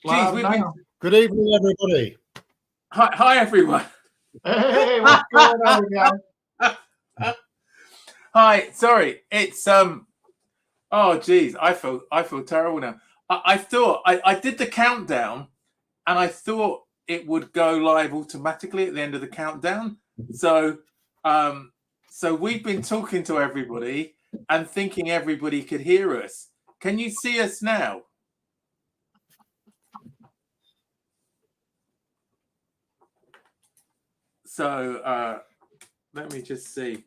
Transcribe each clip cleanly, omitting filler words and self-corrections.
Geez, we've been. Good evening, everybody. Hi, everyone. Hey, what's going on, guys? Hi. Sorry, it's Oh, geez, I feel terrible now. I thought I did the countdown, and I thought it would go live automatically at the end of the countdown. So we've been talking to everybody and thinking everybody could hear us. Can you see us now? So let me just see.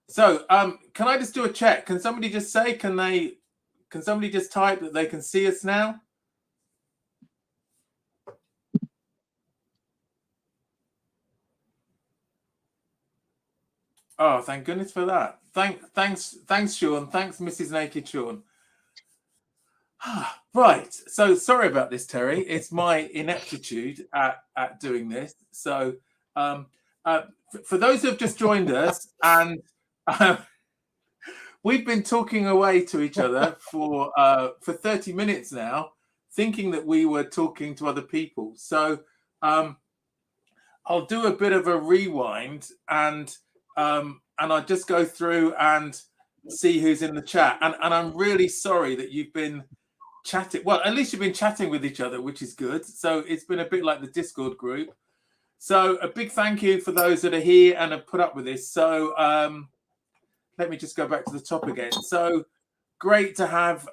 So can I just do a check? Can somebody just say, can somebody just type that they can see us now? Oh, thank goodness for that. Thanks, Sean. Thanks, Mrs. Naked Sean. Right. So sorry about this, Terry. It's my ineptitude at doing this. So for those who have just joined us, and we've been talking away to each other for 30 minutes now, thinking that we were talking to other people. So I'll do a bit of a rewind and I'll just go through and see who's in the chat. And I'm really sorry that you've been chatting. Well, at least you've been chatting with each other, which is good. So it's been a bit like the Discord group. So a big thank you for those that are here and have put up with this. So let me just go back to the top again. So great to have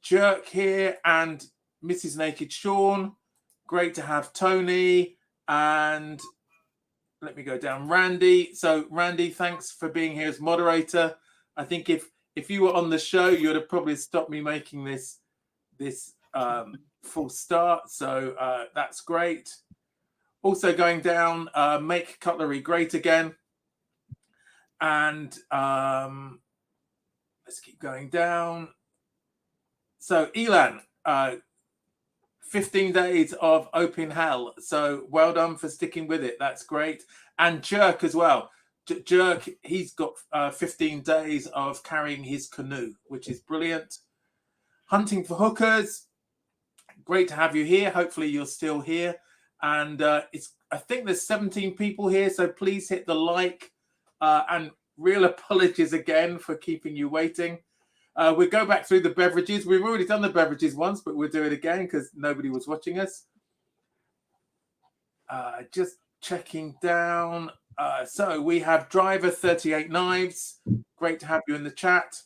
Jerk here and Mrs. Naked Sean. Great to have Tony and let me go down. Randy. So Randy, thanks for being here as moderator. I think if you were on the show, you would have probably stopped me making this full start. So that's great. Also going down, make cutlery great again. And let's keep going down. So Elan, 15 days of open hell. So well done for sticking with it. That's great. And Jerk as well. Jerk, he's got 15 days of carrying his canoe, which is brilliant. Hunting for Hookers. Great to have you here. Hopefully you're still here. And I think there's 17 people here. So please hit the like and real apologies again for keeping you waiting. We'll go back through the beverages. We've already done the beverages once, but we'll do it again because nobody was watching us. Just checking down. So we have Driver 38 Knives. Great to have you in the chat.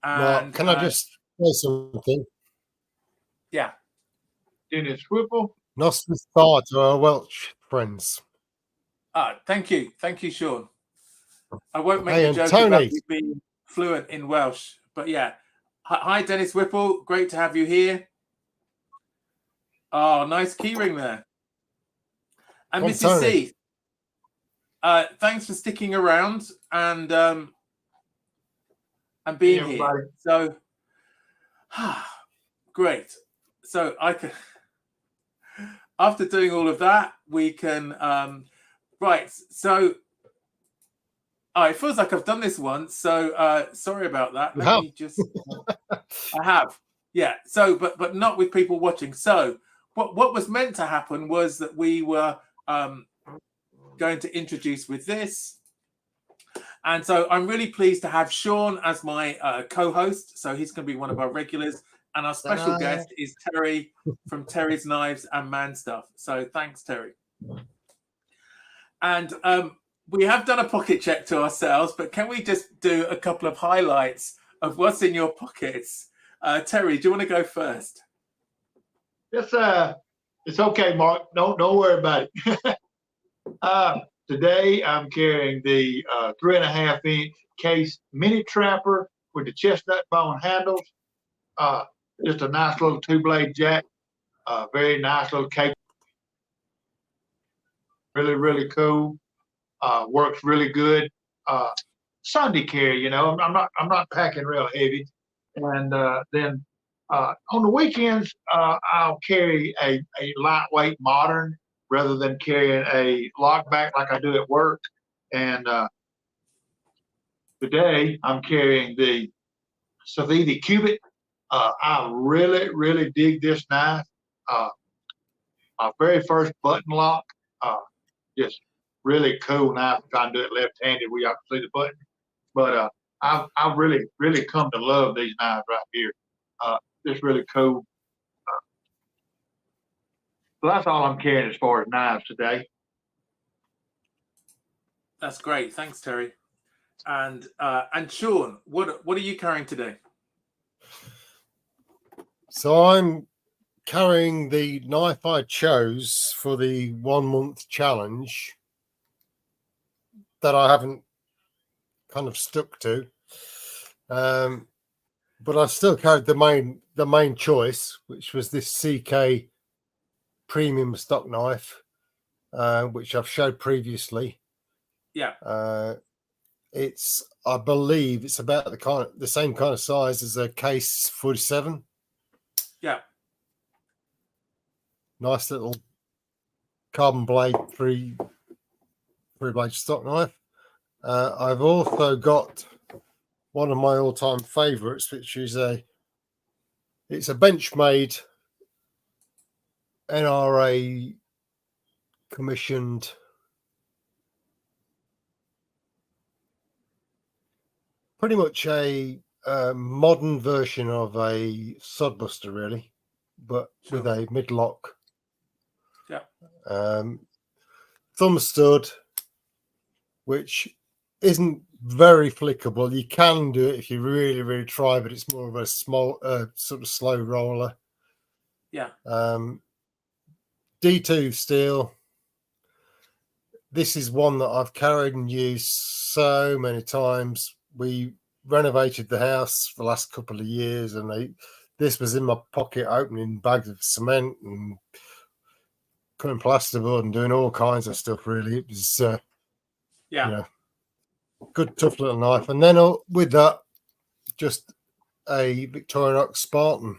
And Can I just say something? Yeah. Dennis Whipple. Nostris Bar to our Welsh friends. Thank you. Thank you, Sean. I won't make Hey, a joke Tony. about you being fluent in Welsh, but yeah. Hi, Dennis Whipple. Great to have you here. Oh, nice keyring there. And Come, Mrs. Tony. C, thanks for sticking around and being Hey, here. So, great. So I can, after doing all of that, we can, right. So, it feels like I've done this once. So sorry about that. Let me just, I have. Yeah. So, but not with people watching. So what was meant to happen was that we were going to introduce with this. And so I'm really pleased to have Sean as my co-host. So he's going to be one of our regulars. And our special guest is Terry from Terry's Knives and Man Stuff. So thanks, Terry. And we have done a pocket check to ourselves, but can we just do a couple of highlights of what's in your pockets? Terry, do you want to go first? It's okay, Mark. Don't worry about it. Today I'm carrying the 3.5-inch case mini trapper with the chestnut bone handles. Just a nice little 2-blade jack. Very nice little case. Really, really cool. Works really good. Sunday carry, you know. I'm not packing real heavy. And then on the weekends, I'll carry a lightweight modern rather than carrying a lockback like I do at work. And today I'm carrying the Saviti Cubit. I really dig this knife. My very first button lock. Just really cool knife. I'm trying to do it left-handed where y'all can see the button. But I've really come to love these knives right here. It's really cool. So that's all I'm carrying as far as knives today. That's great. Thanks, Terry. And Sean, what are you carrying today? So I'm carrying the knife I chose for the 1 month challenge that I haven't kind of stuck to. But I still carried the main choice, which was this CK premium stock knife, which I've showed previously. Yeah. I believe it's about the same kind of size as a Case 47. Yeah. Nice little carbon blade three blade stock knife. I've also got one of my all-time favorites, which is it's a Benchmade NRA commissioned pretty much a modern version of a sodbuster, really, but Sure. with a mid-lock. Yeah. Thumb stud, which isn't very flickable. You can do it if you really try, but it's more of a small sort of slow roller. Yeah. D2 steel. This is one that I've carried and used so many times. We renovated the house for the last couple of years, and this was in my pocket, opening bags of cement and cutting plasterboard and doing all kinds of stuff. Really, it was good tough little knife. And then with that, just a Victorinox Spartan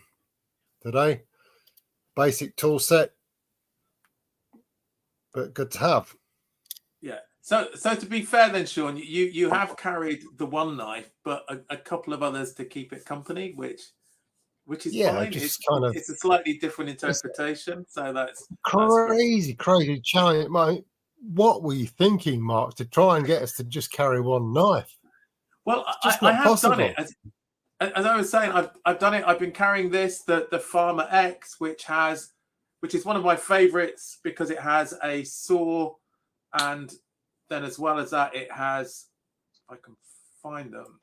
today, basic tool set, but good to have. Yeah. So to be fair then, Sean, you have carried the one knife, but a couple of others to keep it company, which is fine. It's a slightly different interpretation. So that's crazy challenge. What were you thinking, Mark, to try and get us to just carry one knife? Well, I have done it. As I was saying, I've done it. I've been carrying this, the Farmer X, which is one of my favorites because it has a saw, and then as well as that, it has, if I can find them.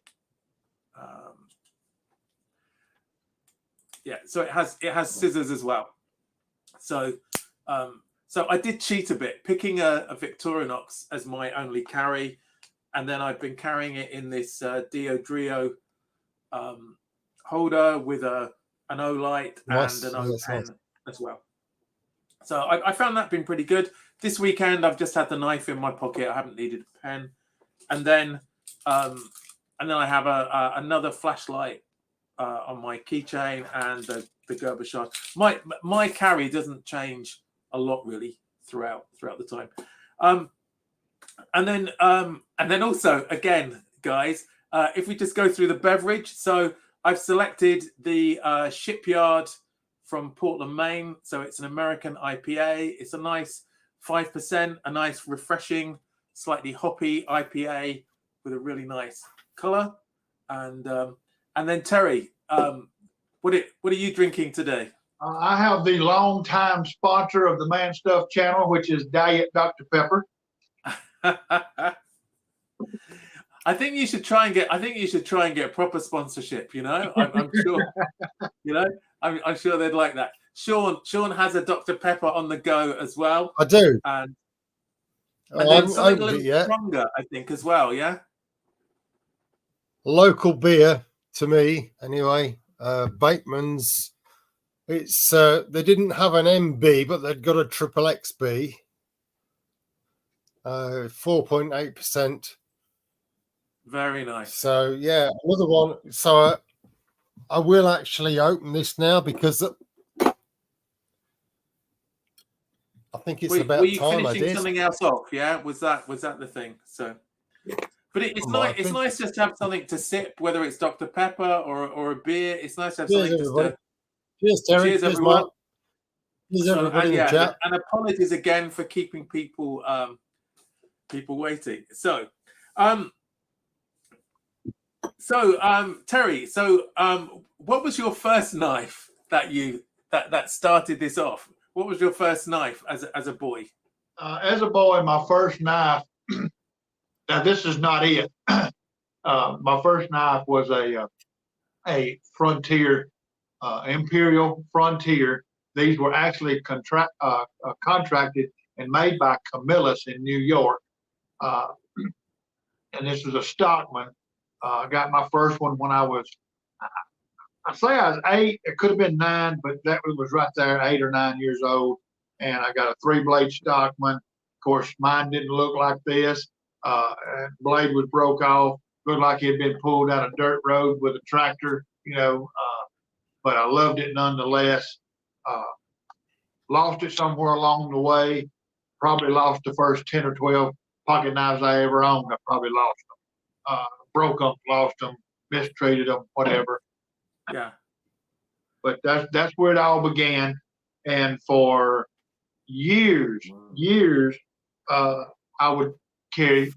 So it has scissors as well. So I did cheat a bit, picking a Victorinox as my only carry, and then I've been carrying it in this Diodrio holder with an O-light and an O-pen as well. So I found that been pretty good. This weekend I've just had the knife in my pocket. I haven't needed a pen, and then I have another flashlight on my keychain and the Gerber shard. My carry doesn't change a lot really throughout the time. And then also again, guys, if we just go through the beverage, so I've selected the Shipyard from Portland, Maine. So it's an American IPA. It's a nice 5%, a nice refreshing, slightly hoppy IPA with a really nice color. And then Terry, what are you drinking today? I have the longtime sponsor of the Man Stuff channel, which is Diet Dr. Pepper. I think you should try and get proper sponsorship. I'm sure. I'm sure they'd like that. Sean has a Dr. Pepper on the go as well. I do. And then something a little stronger, I think, as well. Yeah. Local beer to me, anyway. Bateman's. It's they didn't have an MB, but they'd got a triple XB. 4.8%. Very nice. So yeah, another one. So I will actually open this now because I think it's about time I did. Finishing something else off? Yeah, was that the thing? So But it's my nice. It's opinion. nice just to have something to sip, whether it's Dr Pepper or a beer. It's nice to have Cheers, something just everybody. to. Cheers, Terry. Cheers, Cheers, everyone. Mark. Cheers, So, everybody and in the yeah, chat. and apologies again for keeping people waiting. So, Terry, what was your first knife that started this off? What was your first knife as a boy? As a boy, my first knife. Now this is not it. My first knife was a Frontier, Imperial Frontier. These were actually contracted and made by Camillus in New York. And this was a Stockman. I got my first one when I say I was 8. It could have been 9, but that was right there, 8 or 9 years old. And I got a 3-blade Stockman. Of course, mine didn't look like this. Blade was broke off. Looked like it had been pulled down a dirt road with a tractor, but I loved it nonetheless. Lost it somewhere along the way. Probably lost the first 10 or 12 pocket knives I ever owned. I probably lost them. Broke them, lost them, mistreated them, whatever. Yeah. But that's where it all began. And for years, I would carry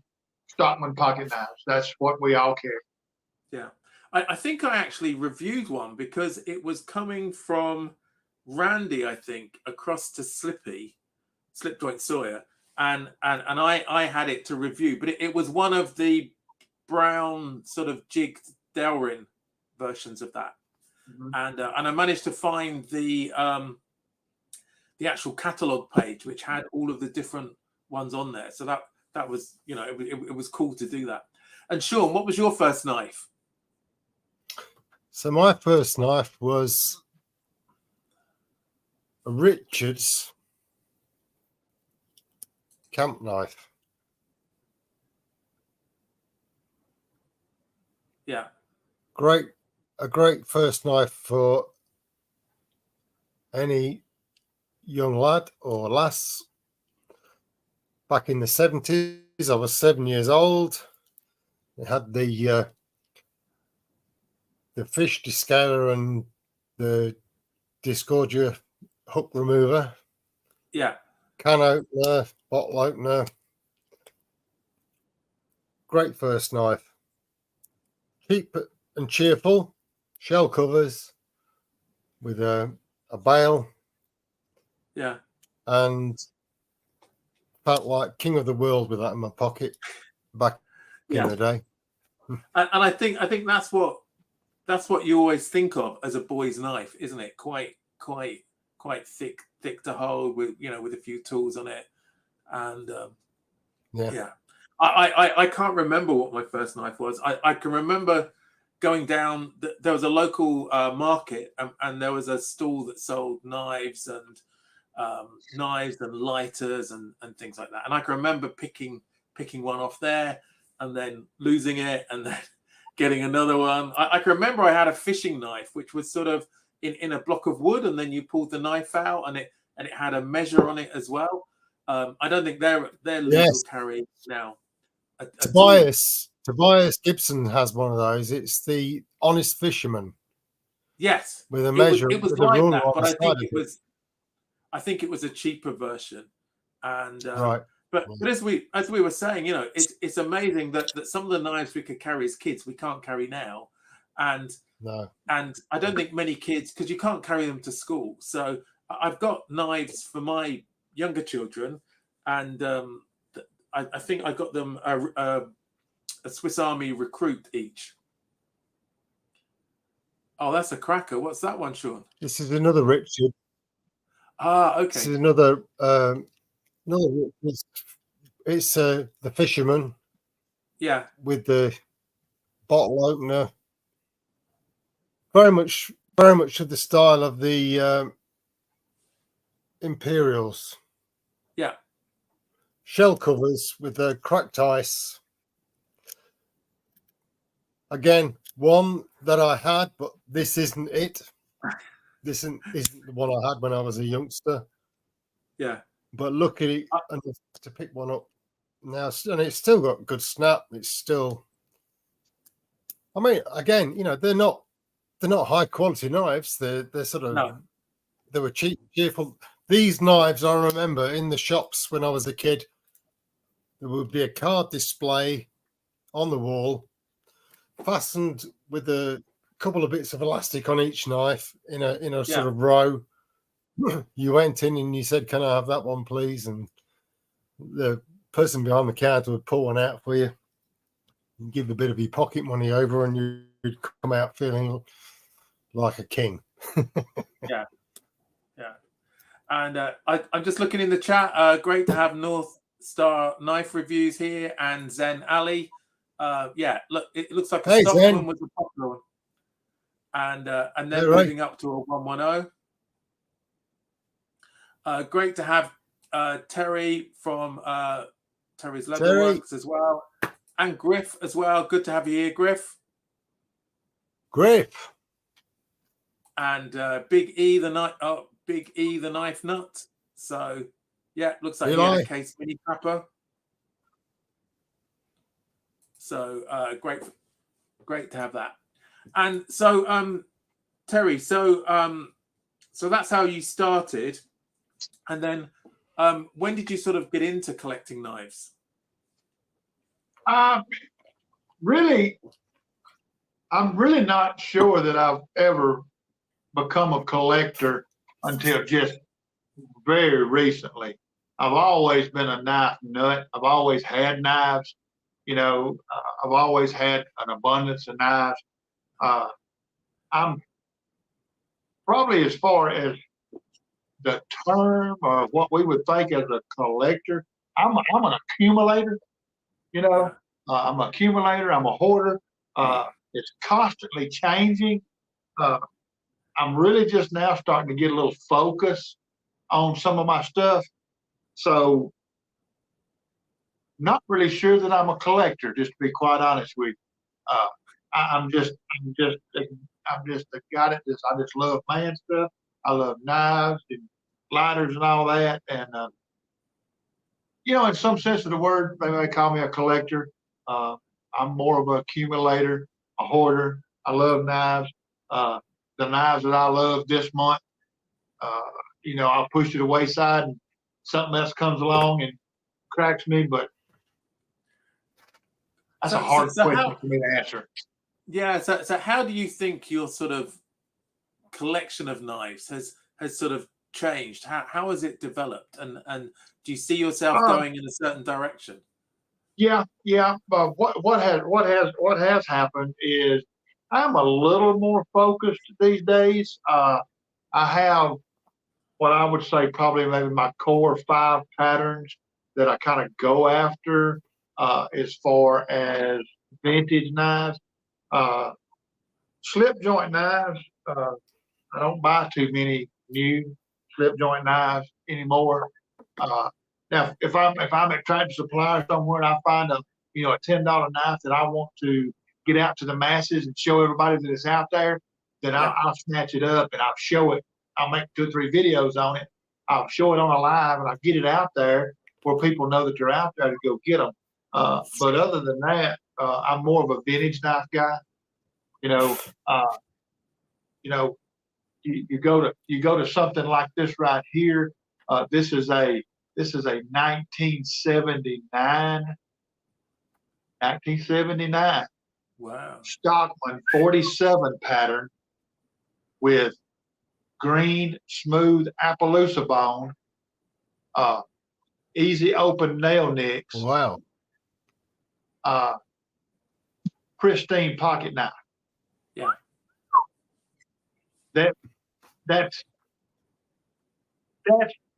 Stockman pocket knives. That's what we all carry. Yeah. I think I actually reviewed one because it was coming from Randy, I think, across to Slipjoint Sawyer, and I had it to review, but it was one of the brown sort of jigged Delrin versions of that. Mm-hmm. And I managed to find the actual catalog page, which had all of the different ones on there. So that was, it was cool to do that. And Sean, what was your first knife? So my first knife was a Richards camp knife. Yeah. A great first knife for any young lad or lass. Back in the 70s, I was 7 years old. It had the fish descaler and the disgorger hook remover. Yeah. Can opener, bottle opener. Great first knife. Cheap and cheerful. Shell covers with a bail. Yeah. And felt like king of the world with that in my pocket back in the day. And I think that's what you always think of as a boy's knife, isn't it? Quite thick to hold with with a few tools on it. And yeah. I can't remember what my first knife was. I can remember going down. There was a local market, and there was a stall that sold knives and lighters and things like that. And I can remember picking one off there, and then losing it, and then getting another one. I can remember I had a fishing knife, which was sort of in a block of wood, and then you pulled the knife out, and it had a measure on it as well. I don't think they're legal carry now. Tobias Gibson has one of those. It's the Honest Fisherman. Yes, with a measure. It was like that, but I think it was a cheaper version. And right. But as we were saying, it's amazing that some of the knives we could carry as kids we can't carry now, and I don't think many kids, because you can't carry them to school. So I've got knives for my younger children, and I think I got them a Swiss Army Recruit each. Oh, that's a cracker. What's that one, Sean? This is another Richard. Ah, okay. This is another it's the Fisherman. Yeah. With the bottle opener. Very much of the style of the Imperials. Yeah. Shell covers with the cracked ice. Again, one that I had, but this isn't it. This isn't the one I had when I was a youngster. Yeah. But luckily enough to pick one up now, and it's still got good snap. It's still, I mean, again, you know, they're not high quality knives. They're sort of No. they were cheerful. These knives, I remember in the shops when I was a kid, there would be a card display on the wall, fastened with a couple of bits of elastic on each knife in a sort of row. You went in and you said, "Can I have that one, please?" And the person behind the counter would pull one out for you and give a bit of your pocket money over, and you'd come out feeling like a king. Yeah. And I'm just looking in the chat. Great to have North Star Knife Reviews here and Zen Ali. Yeah, look, it looks like a Stockman Zen. was a popular one. And then Yeah, right. moving up to a 110. Great to have Terry from Terry's Leatherworks as well. And Griff as well. Good to have you here, Griff. Griff. And Big E the knife nut. So yeah, looks like he had a case mini trapper. So great to have that. And so Terry, so that's how you started. And then when did you sort of get into collecting knives? Really, I'm really not sure that I've ever become a collector until just very recently. I've always been a knife nut. I've always had knives. You know, I've always had an abundance of knives. I'm probably, as far as the term or what we would think as a collector, I'm an accumulator. You know, I'm an accumulator. I'm a hoarder. It's constantly changing. I'm really just now starting to get a little focus on some of my stuff. So not really sure that I'm a collector, just to be quite honest with you. I'm just a guy that I just love man stuff. I love knives and lighters and all that. And, you know, in some sense of the word, they may call me a collector. I'm more of an accumulator, a hoarder. I love knives. The knives that I love this month, you know, I'll push to the wayside and something else comes along and cracks me. But that's a hard question for me to answer. Yeah. So how do you think your sort of collection of knives has sort of changed? How has it developed? And do you see yourself going in a certain direction? Yeah. But what has happened is I'm a little more focused these days. I have what I would say probably maybe my core 5 patterns that I kind of go after as far as vintage knives. Slip joint knives, I don't buy too many new slip joint knives anymore. Now, if I'm at Tractor Supply or somewhere and I find a $10 knife that I want to get out to the masses and show everybody that it's out there, then I'll snatch it up and I'll show it. I'll make 2 or 3 videos on it. I'll show it on a live and I'll get it out there where people know that they're out there to go get them. But other than that, I'm more of a vintage knife guy. You go to something like this right here. This is a 1979 Wow. Stockman 47 pattern with green smooth Appaloosa bone, easy open nail nicks. Wow. Pristine pocket knife. Yeah. That's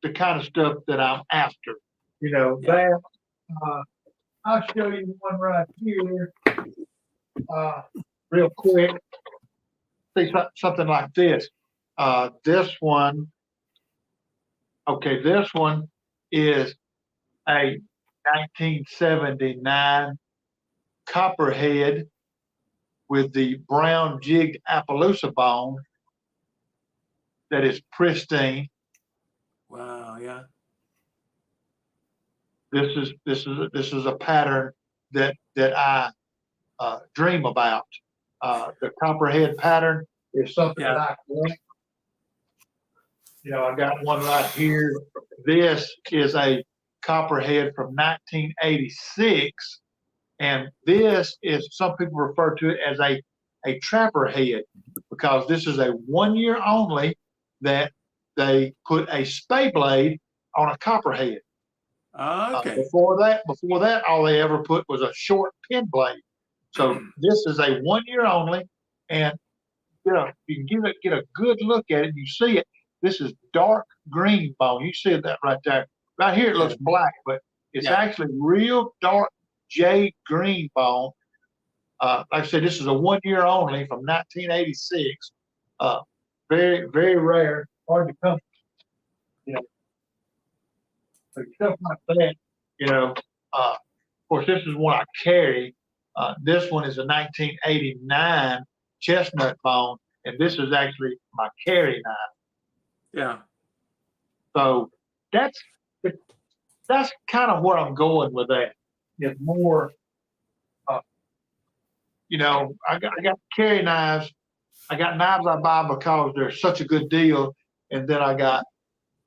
the kind of stuff that I'm after. I'll show you one right here, real quick. See something like this. This one is a 1979 Copperhead with the brown jigged Appaloosa bone that is pristine. Wow, yeah. this is a pattern that I dream about. The copperhead pattern is something that I collect. You know, I got one right here. This is a copperhead from 1986, and this is, some people refer to it as a trapper head, because this is a 1 year only that they put a spay blade on a copperhead. Okay. Before that, all they ever put was a short pin blade. So this is a 1 year only, and you know, you can get a good look at it. You see it. This is dark green bone. You see that right there. Right here, it looks black, but it's actually real dark jade green bone. Like I said, this is a 1 year only from 1986. Very, very rare, hard to come. You know, so stuff like that. You know, of course, this is one I carry. This one is a 1989 chestnut bone, and this is actually my carry knife. Yeah. So that's kind of where I'm going with that. It's more, you know, I got carry knives. I got knives I buy because they're such a good deal, and then I got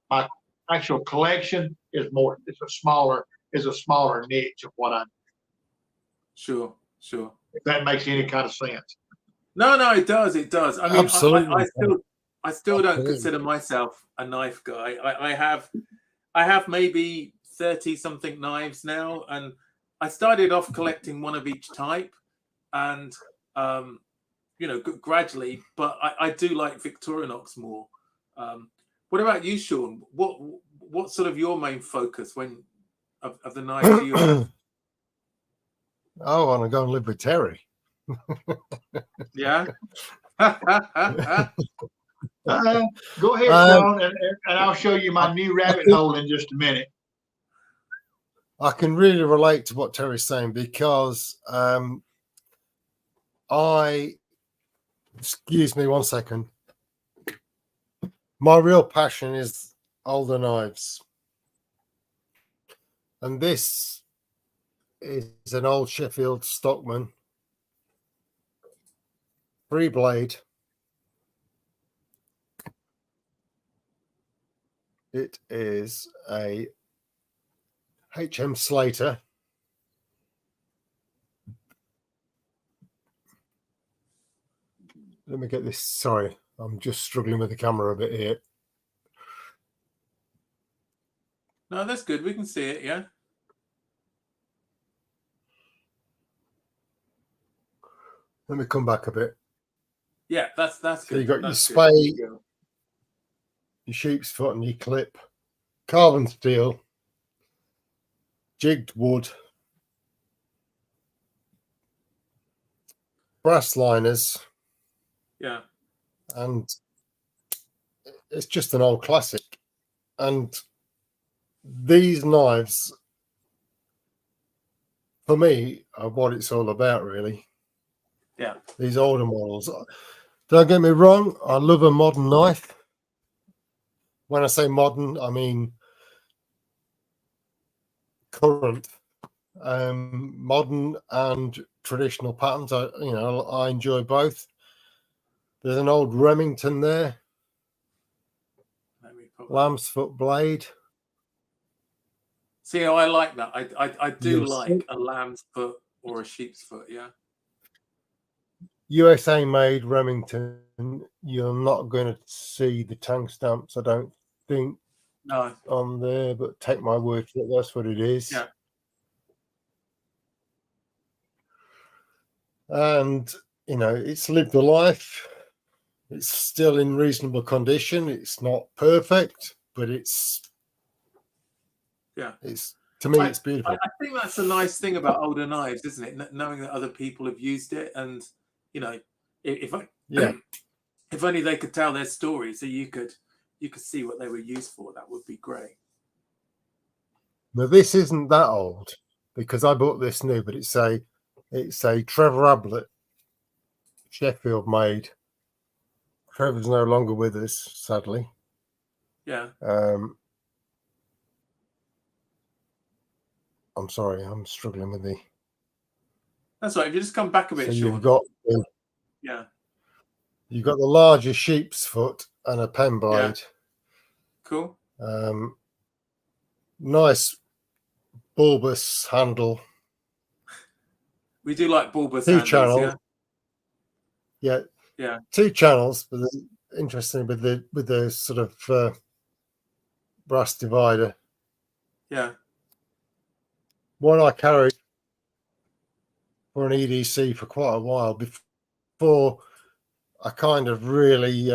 my actual collection is more. It's a smaller niche of what I. Sure. If that makes any kind of sense. No, it does. It does. I mean, Absolutely. I still don't consider myself a knife guy. I have maybe 30 something knives now, and I started off collecting one of each type, and you know, gradually, but I do like Victorinox more. What about you, Sean? What's sort of your main focus when of the knives you have? I want to go and live with Terry. Yeah. Go ahead, Sean, and I'll show you my new rabbit hole in just a minute. I can really relate to what Terry's saying because excuse me 1 second. My real passion is older knives. And this is an old Sheffield Stockman 3-blade. It is a HM Slater. Let me get this. Sorry, I'm just struggling with the camera a bit here. No, that's good. We can see it. Yeah. Let me come back a bit. Yeah, that's good. So you got that's your spay, your sheep's foot, and your clip, carbon steel, jigged wood, brass liners. Yeah. And it's just an old classic. And these knives, for me, are what it's all about, really. Yeah. These older models. Don't get me wrong, I love a modern knife. When I say modern, I mean current. Modern and traditional patterns. I enjoy both. There's an old Remington there. Lamb's foot blade. See, I like that. I do like a lamb's foot or a sheep's foot. Yeah. USA made Remington. You're not going to see the tank stamps, I don't think, No. on there, but take my word for it, that's what it is. Yeah. And, you know, it's lived a life. It's still in reasonable condition. It's not perfect, but it's to me, it's beautiful. I think that's a nice thing about older knives, isn't it? Knowing that other people have used it, and you know, if only they could tell their story, so you could see what they were used for. That would be great. Now this isn't that old because I bought this new, but it's a Trevor Ablett Sheffield made. Trevor's no longer with us, sadly. Yeah. I'm sorry, I'm struggling with the. That's right. If you just come back a bit, So Sean. you've Yeah. got the larger sheep's foot and a pen blade. Cool. Nice bulbous handle. We do like bulbous Two handles. channels. Yeah. Yeah. 2 channels, but interesting with the sort of brass divider. Yeah. One I carried for an EDC for quite a while before I kind of really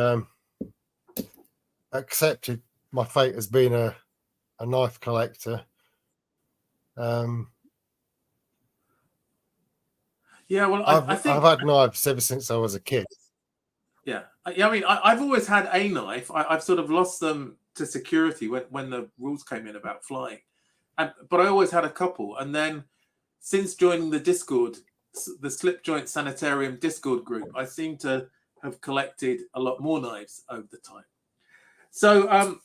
accepted my fate as being a knife collector. Yeah. Well, I think I've had knives ever since I was a kid. Yeah. I mean, I've always had a knife. I've sort of lost them to security when the rules came in about flying, but I always had a couple. And then since joining the Discord, the Slip Joint Sanitarium Discord group, I seem to have collected a lot more knives over the time. So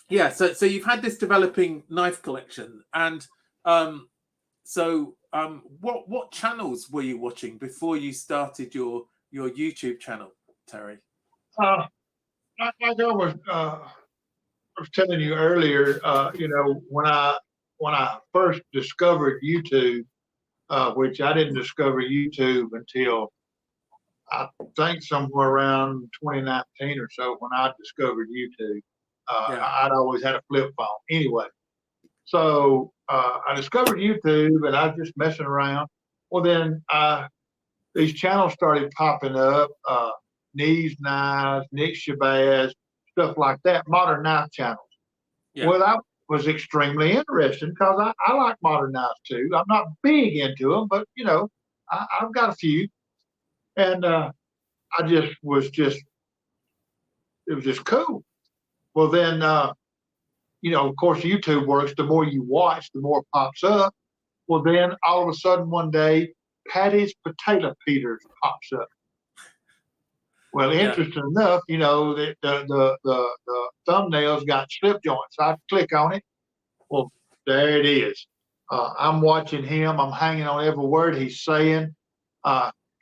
yeah, so you've had this developing knife collection, and what channels were you watching before you started your YouTube channel, Terry? Like I was telling you earlier, when I first discovered YouTube, which I didn't discover YouTube until I think somewhere around 2019 or so, when I discovered YouTube. I'd always had a flip phone anyway. So I discovered YouTube, and I was just messing around. Well, then these channels started popping up, Knees Knives, Nick Shabazz, stuff like that, modern knife channels. Yeah. Well, that was extremely interesting because I like modern knives too. I'm not big into them, but I've got a few, and it was just cool. Well, then of course, YouTube works. The more you watch, the more it pops up. Well, then all of a sudden one day, Patty's Potato Peters pops up. Well, interesting enough, the thumbnail's got slip joints. I click on it. Well, there it is. I'm watching him. I'm hanging on every word he's saying.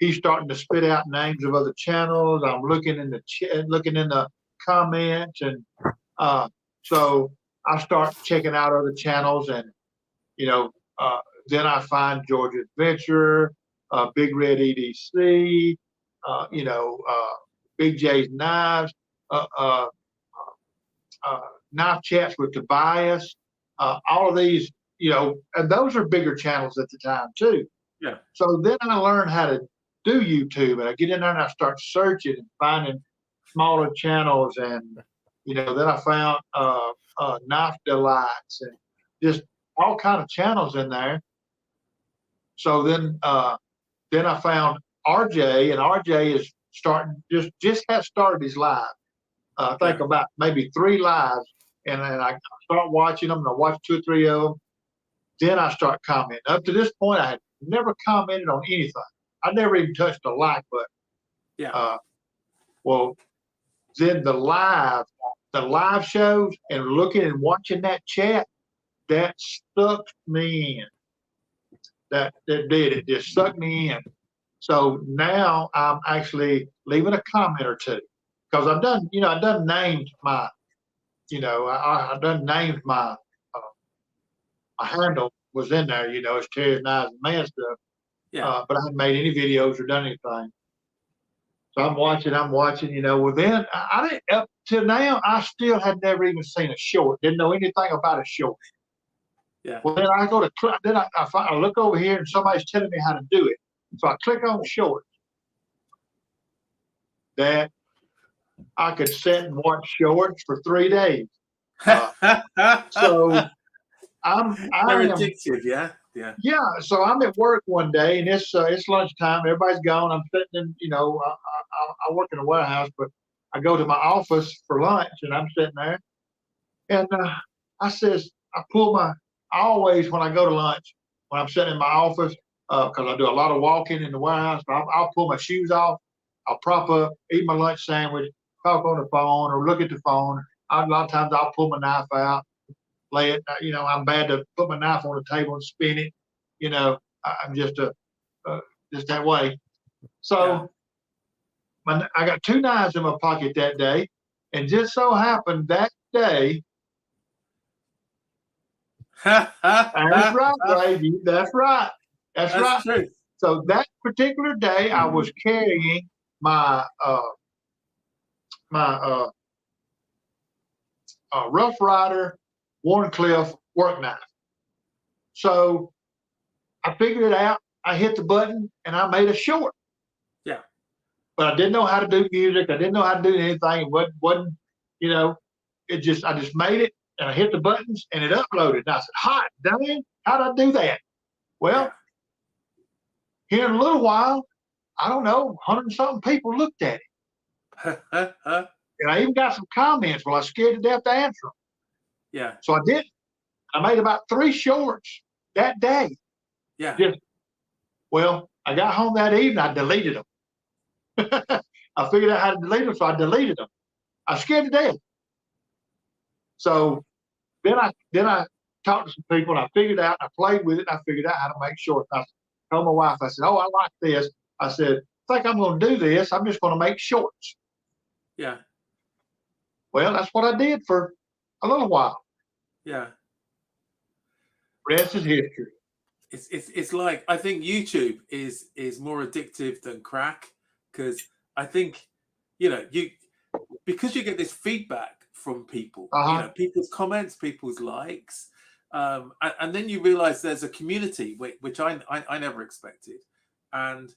He's starting to spit out names of other channels. I'm looking in the comments, and so I start checking out other channels, and then I find Georgia Adventure, Big Red EDC, Big J's Knives, Knife Chats with Tobias, all of these, and those are bigger channels at the time too. Yeah. So then I learned how to do YouTube, and I get in there and I start searching and finding smaller channels, and then I found Knife Delights and just all kind of channels in there. So then I found RJ, and RJ is starting just has started his live. I think about maybe 3 lives, and then I start watching them, and I watch 2 or 3 of them. Then I start commenting. Up to this point, I had never commented on anything. I never even touched the like button. Yeah. Well, then the live shows and looking and watching that chat, that sucked me in. That did it. Just sucked me in. So now I'm actually leaving a comment or two because I've done named my, I done named my handle was in there. It's Terry's Knives and Man stuff. Yeah. But I haven't made any videos or done anything. So I'm watching. Well, then I didn't up till now. I still had never even seen a short. Didn't know anything about a short. Yeah. Well, then I go to then I look over here and somebody's telling me how to do it. So I click on shorts. That I could sit and watch shorts for 3 days. So They're addictive, yeah. Yeah. So I'm at work one day, and it's lunchtime. Everybody's gone. I'm sitting in, I work in a warehouse, but I go to my office for lunch, and I'm sitting there, and I always, when I go to lunch, when I'm sitting in my office, because I do a lot of walking in the warehouse, I'll pull my shoes off, I'll prop up, eat my lunch sandwich, talk on the phone, or look at the phone. A lot of times I'll pull my knife out, lay it. You know, I'm bad to put my knife on the table and spin it. You know, I'm just just that way. So I got 2 knives in my pocket that day, and just so happened that day. That's right, Ray. That's right. That's right. True. So that particular day, I was carrying my Rough Rider Warncliffe work knife. So I figured it out. I hit the button and I made a short. Yeah. But I didn't know how to do music. I didn't know how to do anything. It wasn't, you know, I just made it and I hit the buttons and it uploaded. And I said, hot dang, how'd I do that? Well, here in a little while, I don't know, 100 and something people looked at it. And I even got some comments. Well, I was scared to death to answer them. Yeah. So I did. I made about 3 shorts that day. Yeah. Well, I got home that evening. I deleted them. I figured out how to delete them, so I deleted them. I was scared to death. So then I talked to some people, and I figured out. I played with it. And I figured out how to make shorts. I told my wife. I said, "Oh, I like this." I said, "I think I'm going to do this. I'm just going to make shorts." Yeah. Well, that's what I did for a little while. Yeah. Rest is history. It's like, I think YouTube is more addictive than crack, because I think, you know, because you get this feedback from people, you know, people's comments, people's likes, and then you realize there's a community which I never expected, and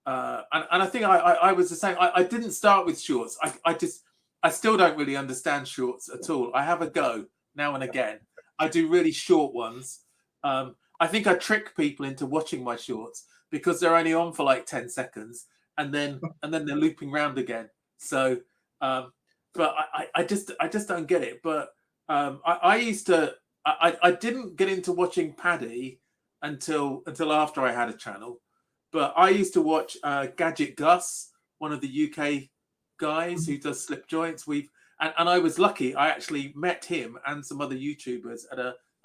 I think I was the same. I didn't start with shorts. I still don't really understand shorts at all. I have a go now and again. I do really short ones. I think I trick people into watching my shorts because they're only on for like 10 seconds and then they're looping round again. So, but I just don't get it. But I didn't get into watching Paddy until after I had a channel. But I used to watch Gadget Gus, one of the UK guys who does slip joints. And I was lucky. I actually met him and some other YouTubers at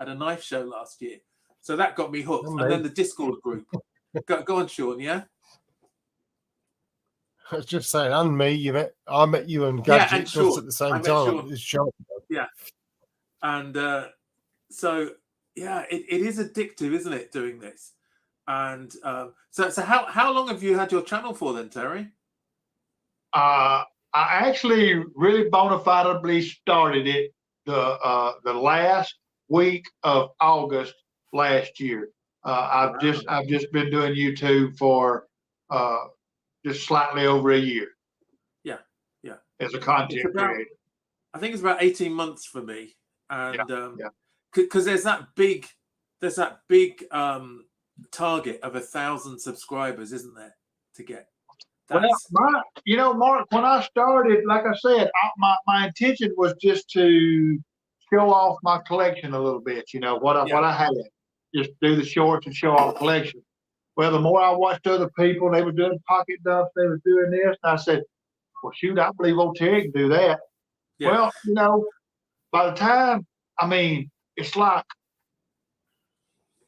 a knife show last year. So that got me hooked. And then the Discord group. Go on, Sean. Yeah. I was just saying, and me, I met you and Gadget Gus at the same time. Yeah. And so yeah, it is addictive, isn't it? Doing this. And so how long have you had your channel for then, Terry? I actually really bona fidely started it the last week of August last year. I've just been doing YouTube for just slightly over a year. Yeah. As a content creator. I think it's about 18 months for me, and because there's that big target of 1,000 subscribers, isn't there, to get? Well, Mark, when I started, like I said, my intention was just to show off my collection a little bit. You know what I had, just do the shorts and show off collection. Well, the more I watched other people, they were doing pocket dumps, they were doing this, and I said, "Well, shoot, I believe old Terry can do that." Yeah. Well, by the time, it's like,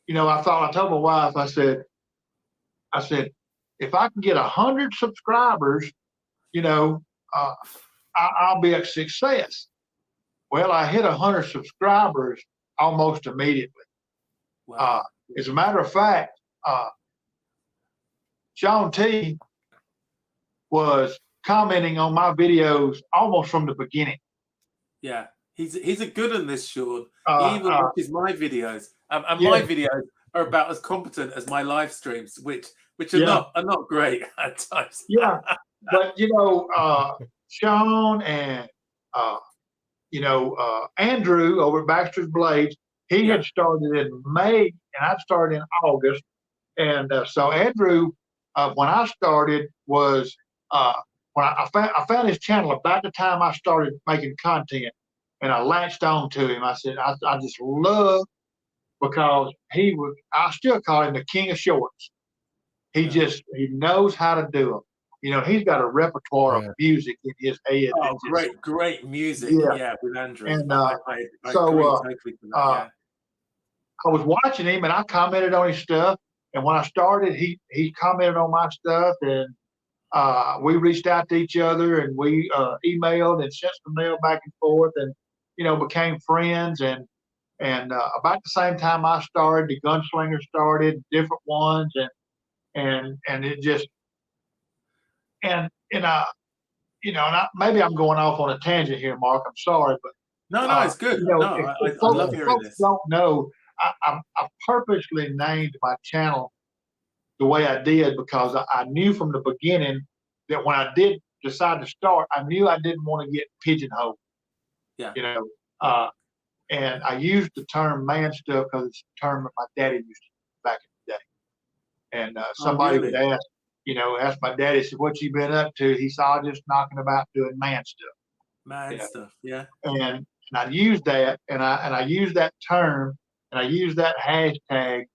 I told my wife, I said, if I can get 100 subscribers, I'll be a success. Well, I hit 100 subscribers almost immediately. Wow. As a matter of fact, Sean T was commenting on my videos almost from the beginning. Yeah, he's a good on this, Sean. He even watches my videos, and my videos are about as competent as my live streams, which are not great at times. Yeah, but Sean and Andrew over at Baxter's Blades, he had started in May, and I started in August, and so Andrew, when I started, was when I found his channel about the time I started making content, and I latched on to him. I said, I just love, because I still call him the king of shorts. He knows how to do them. he's got a repertoire of Yeah. music in his head. Oh, That's just, great music. yeah. Yeah, with Andrew. And I so agree totally with that. uh, Yeah. I was watching him and I commented on his stuff. And when I started, he commented on my stuff, and we reached out to each other, and we emailed and sent some mail back and forth, and became friends. And about the same time I started, the Gunslinger started, different ones, and it just and maybe I'm going off on a tangent here, Mark. I'm sorry, but No, it's good. No, if I love if hearing folks this. don't know, I purposely named my channel the way I did because I knew from the beginning that when I did decide to start, I knew I didn't want to get pigeonholed. Yeah. And I used the term man stuff because it's a term that my daddy used back in the day. And somebody really? would ask my daddy, said, "What you been up to?" He saw just knocking about doing man stuff. Man stuff, yeah. And I used that, and I used that term, and I used that hashtag,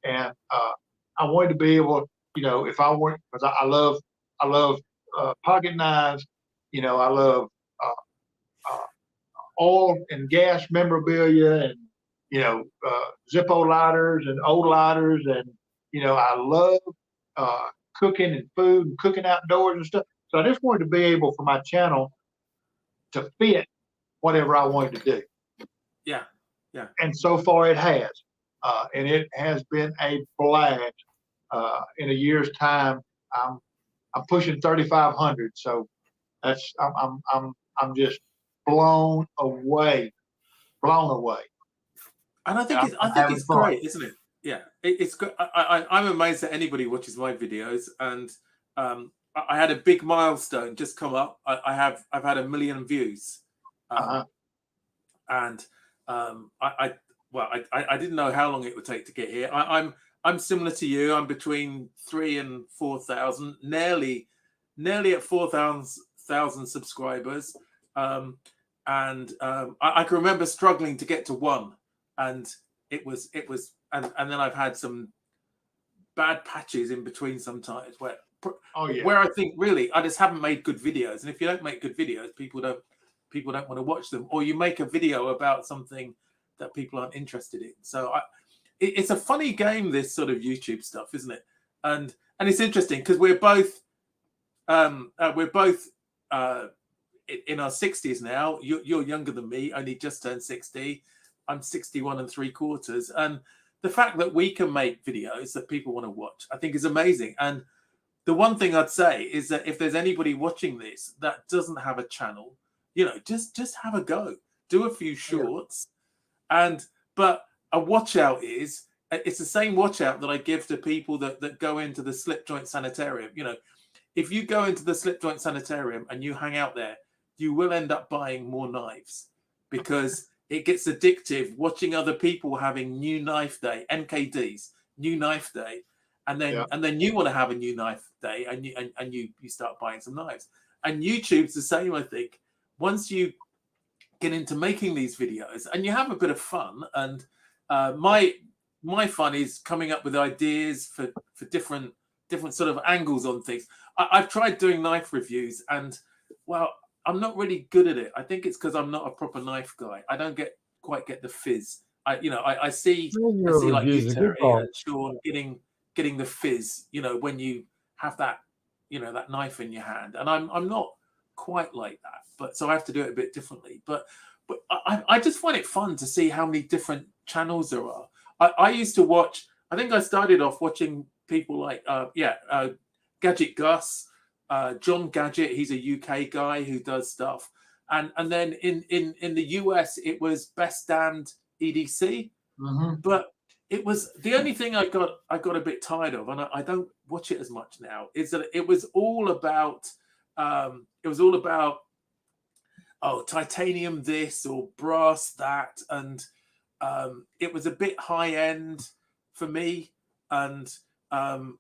and I wanted to be able, if I weren't, because I love pocket knives, I love uh, oil and gas memorabilia, and Zippo lighters and old lighters, and I love cooking and food and cooking outdoors and stuff. So I just wanted to be able for my channel to fit whatever I wanted to do. Yeah. And so far it has, and it has been a blast. In a year's time, I'm pushing 3,500, so that's I'm just blown away. And I think it's great, isn't it? Yeah, it's good. I'm amazed that anybody watches my videos, and I had a big milestone just come up. I've had 1 million views, and I didn't know how long it would take to get here. I'm similar to you. I'm between 3,000 and 4,000, nearly at 4,000 subscribers. I can remember struggling to get to 1, and it was, and then I've had some bad patches in between sometimes where I think really I just haven't made good videos, and if you don't make good videos, people don't want to watch them, or you make a video about something that people aren't interested in. So it's a funny game, this sort of YouTube stuff, isn't it? And it's interesting because we're both in our 60s now. You're younger than me, only just turned 60. I'm 61 3/4, and the fact that we can make videos that people want to watch, I think, is amazing. And the one thing I'd say is that if there's anybody watching this that doesn't have a channel, just have a go, do a few shorts, but a watch out it's the same watch out that I give to people that go into the slip joint sanitarium. If you go into the slip joint sanitarium and you hang out there, you will end up buying more knives because it gets addictive watching other people having new knife day, NKDs, new knife day. And then you want to have a new knife day, and you start buying some knives. And YouTube's the same, I think. Once you get into making these videos and you have a bit of fun, and my fun is coming up with ideas for different sort of angles on things. I've tried doing knife reviews, and I'm not really good at it. I think it's because I'm not a proper knife guy. I don't quite get the fizz. I see like you, Terry, and Sean getting the fizz, when you have that, that knife in your hand. And I'm not quite like that, but so I have to do it a bit differently. But I just find it fun to see how many different channels there are. I used to watch, I think I started off watching people like, Gadget Gus, John Gadget. He's a UK guy who does stuff. And then in the US, it was Best Damned EDC. Mm-hmm. But it was the only thing I got a bit tired of, and I don't watch it as much now, is that it was all about titanium this or brass that, and it was a bit high end for me, and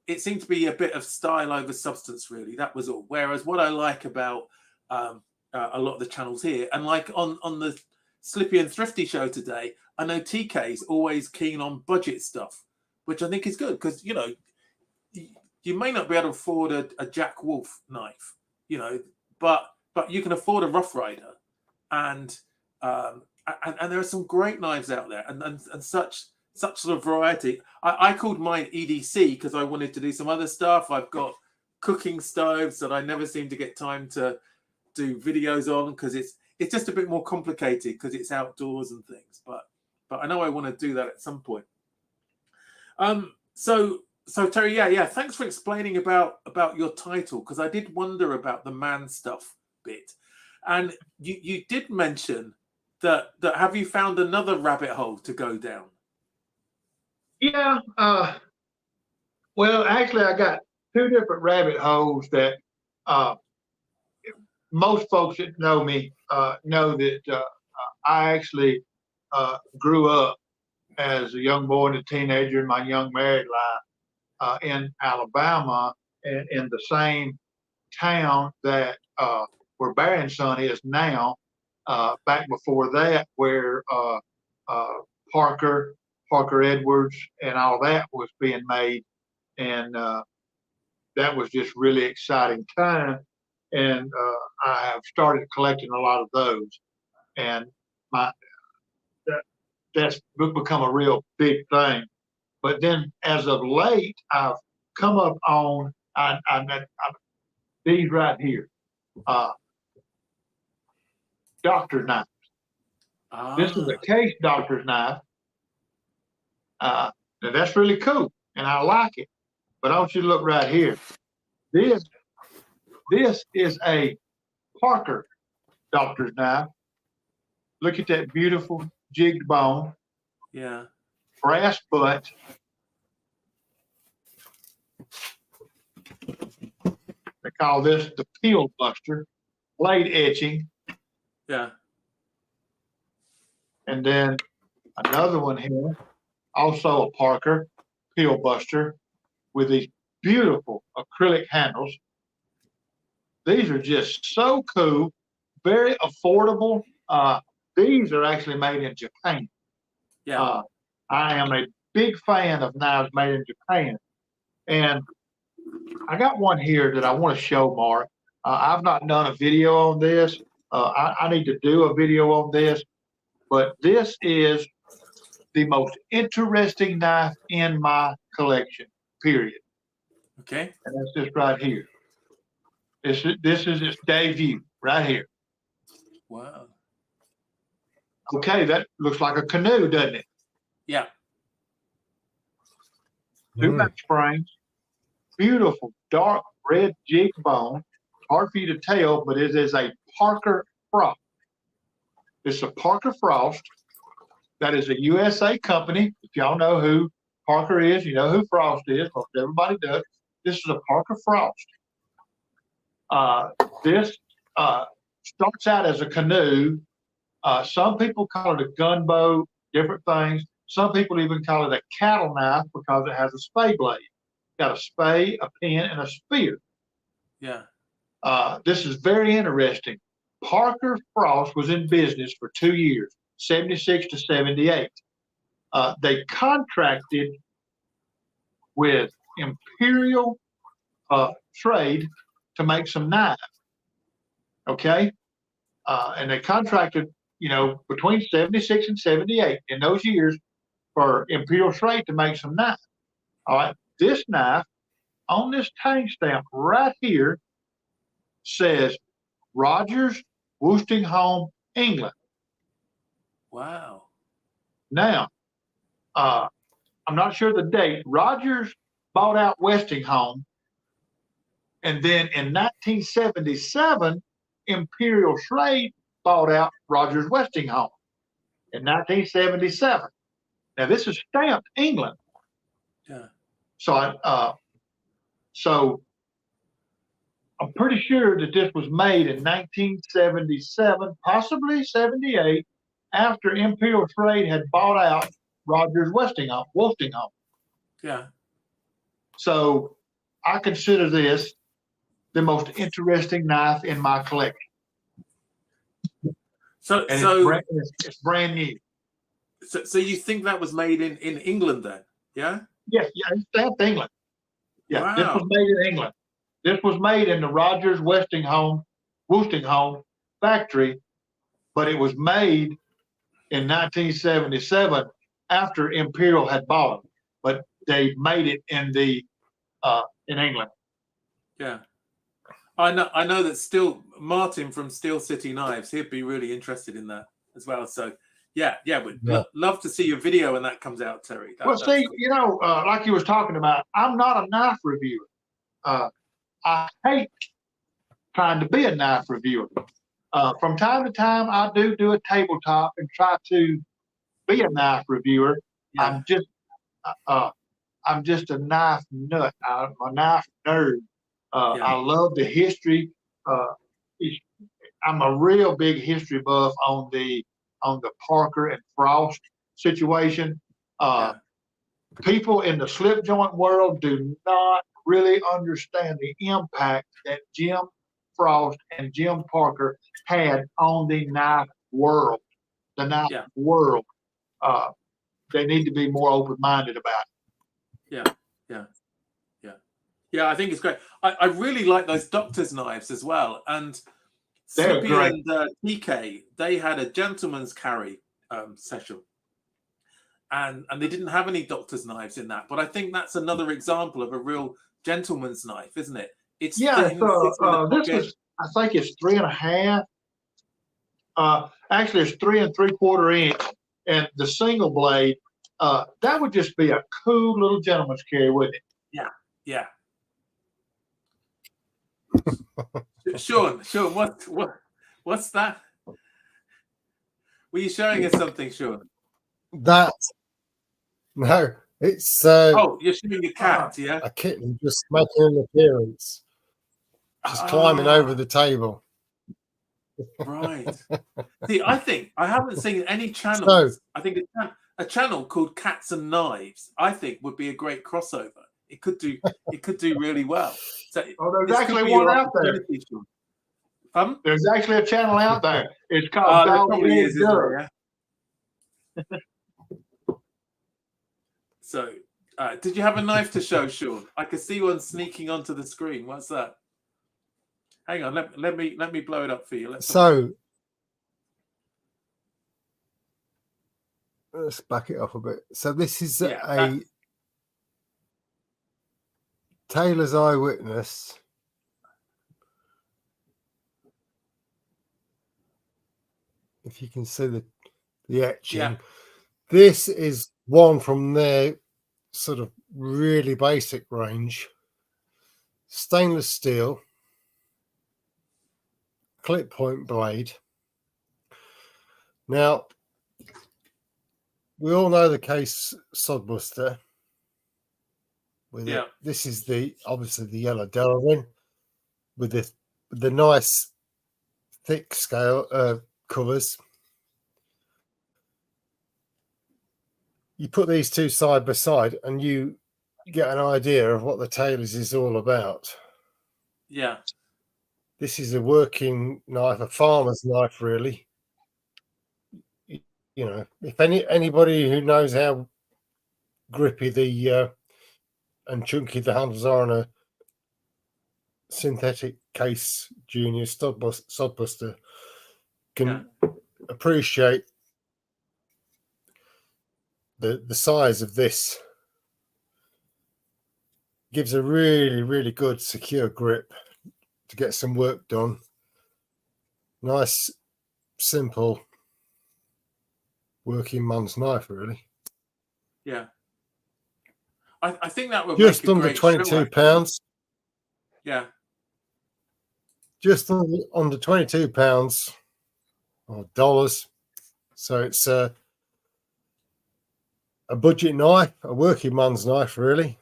it seemed to be a bit of style over substance, really. That was all. Whereas what I like about a lot of the channels here, and like on the Slippy and Thrifty show today, I know TK's always keen on budget stuff, which I think is good because you you may not be able to afford a Jack Wolf knife, you know, but you can afford a Rough Rider, and there are some great knives out there, and such sort of variety. I called mine EDC because I wanted to do some other stuff. I've got cooking stoves that I never seem to get time to do videos on because it's just a bit more complicated because it's outdoors and things. But I know I want to do that at some point. So Terry, yeah, thanks for explaining about your title, because I did wonder about the man stuff bit, and you did mention that have you found another rabbit hole to go down? Yeah. Well, actually, I got two different rabbit holes that most folks that know me know that I actually grew up as a young boy and a teenager in my young married life in Alabama, in the same town that where Barry & Son is now. Back before that, where Parker Edwards and all that was being made, and that was just really exciting time. And I have started collecting a lot of those, and that's become a real big thing. But then, as of late, I've come up on these right here, doctor's knife. This is a case doctor's knife. Now that's really cool, and I like it. But I want you to look right here. This is a Parker doctor's knife. Look at that beautiful jigged bone. Yeah. Brass butt. They call this the peel buster. Blade etching. Yeah. And then another one here, also a Parker peel buster with these beautiful acrylic handles. These are just so cool, very affordable. These are actually made in Japan. Yeah. I am a big fan of knives made in Japan. And I got one here that I want to show, Mark. I've not done a video on this. I need to do a video on this. But this is the most interesting knife in my collection, period. Okay. And that's this right here. This is its debut right here. Wow. Okay, that looks like a canoe, doesn't it? Yeah. Two back springs, beautiful dark red jig bone. Hard for you to tell, but it is a Parker Frost. It's a Parker Frost. That is a USA company. If y'all know who Parker is, you know who Frost is. Most everybody does. This is a Parker Frost. This starts out as a canoe. Some people call it a gunboat, different things. Some people even call it a cattle knife because it has a spay blade. Got a spay, a pin, and a spear. Yeah. This is very interesting. Parker Frost was in business for 2 years, 76 to 78. They contracted with Imperial Trade to make some knives. Okay? And they contracted, between 76 and 78 in those years for Imperial Trade to make some knives. All right. This knife on this tank stamp right here says Rogers, Woolstonehome, England. Wow. Now, I'm not sure the date. Rogers bought out Westinghome, and then in 1977, Imperial Trade bought out Rogers Westinghome in 1977. Now, this is stamped England. Yeah. So I'm pretty sure that this was made in 1977, possibly 78, after Imperial Trade had bought out Rogers Woolstonehome. Yeah. So I consider this the most interesting knife in my collection. So it's brand new. So you think that was made in England then? Yeah? Yes, yeah, it's stamped England. Yeah, this was Wow. made in England. This was made in the Rogers Woostinghome factory, but it was made in 1977 after Imperial had bought them. But they made it in England. Yeah. I know that Martin from Steel City Knives, he'd be really interested in that as well. So yeah, we'd love to see your video when that comes out, Terry. Well, That's see, cool. like you was talking about, I'm not a knife reviewer. I hate trying to be a knife reviewer. From time to time, I do a tabletop and try to be a knife reviewer. Yeah. I'm just a knife nut. I'm a knife nerd. Yeah. I love the history. I'm a real big history buff on the Parker and Frost situation. People in the slip joint world do not really understand the impact that Jim Frost and Jim Parker had on the knife world. The knife world. They need to be more open-minded about it. Yeah, I think it's great. I really like those doctor's knives as well. And They're Slippy great. and TK, they had a gentleman's carry session. And they didn't have any doctor's knives in that. But I think that's another example of a real gentleman's knife, isn't it? It's thin, sits in the this pocket. is, I think it's 3.5. Actually, it's 3 3/4 inch, and the single blade. That would just be a cool little gentleman's carry, wouldn't it? Yeah. Sean, what's that? Were you showing us something, Sean? No, it's Oh, you're showing a cat, yeah? a kitten just making an appearance, just climbing over the table. Right. See, I think I haven't seen any channels. I think a channel called Cats and Knives, I think, would be a great crossover. It could do really well. So there's actually one out there. There's actually a channel out there. It's called there probably is, isn't there? Yeah. So, did you have a knife to show, Sean? I could see one sneaking onto the screen. What's that? Hang on, let me blow it up for you. Let's back it up a bit. So this is a Taylor's Eyewitness. If you can see the etching. Yeah. This is one from their sort of really basic range. Stainless steel, clip point blade. Now, we all know the case Sodbuster. This is obviously the yellow Delaware with the nice thick scale covers. You put these two side by side and you get an idea of what the Taylor's is all about. Yeah. This is a working knife, a farmer's knife, really. You know, if anybody who knows how grippy and chunky the handles are on a synthetic case junior Sodbuster can appreciate the size of this. Gives a really, really good secure grip to get some work done. Nice, simple working man's knife, really. Yeah. I think that would just make a under great £22. Yeah. Just under £22 or dollars. So it's a budget knife, a working man's knife, really.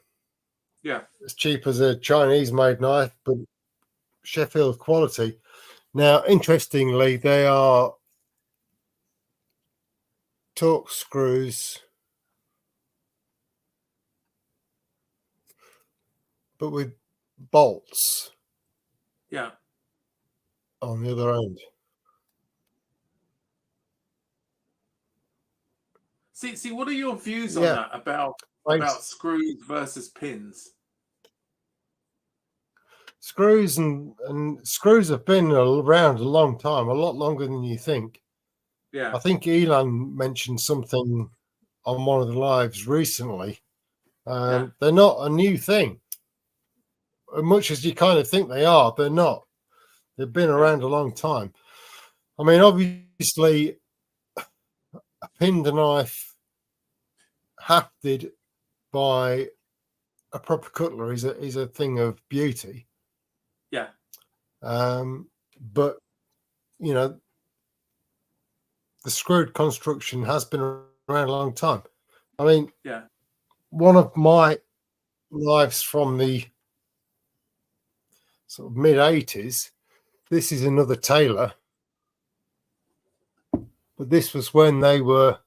Yeah. As cheap as a Chinese-made knife, but Sheffield quality. Now, interestingly, they are torque screws, but with bolts. Yeah. On the other end. See, what are your views on that about screws versus pins? screws and screws have been around a long time, a lot longer than you think. Yeah. I think Elon mentioned something on one of the lives recently. Yeah. They're not a new thing. As much as you kind of think they are, they're not. They've been around a long time. I mean, obviously, a pinned knife hafted by a proper cutler is a thing of beauty. Yeah. But you know, the screwed construction has been around a long time. I mean, Yeah. one of my knives from the sort of mid 80s. This is another Taylor, but this was when they were.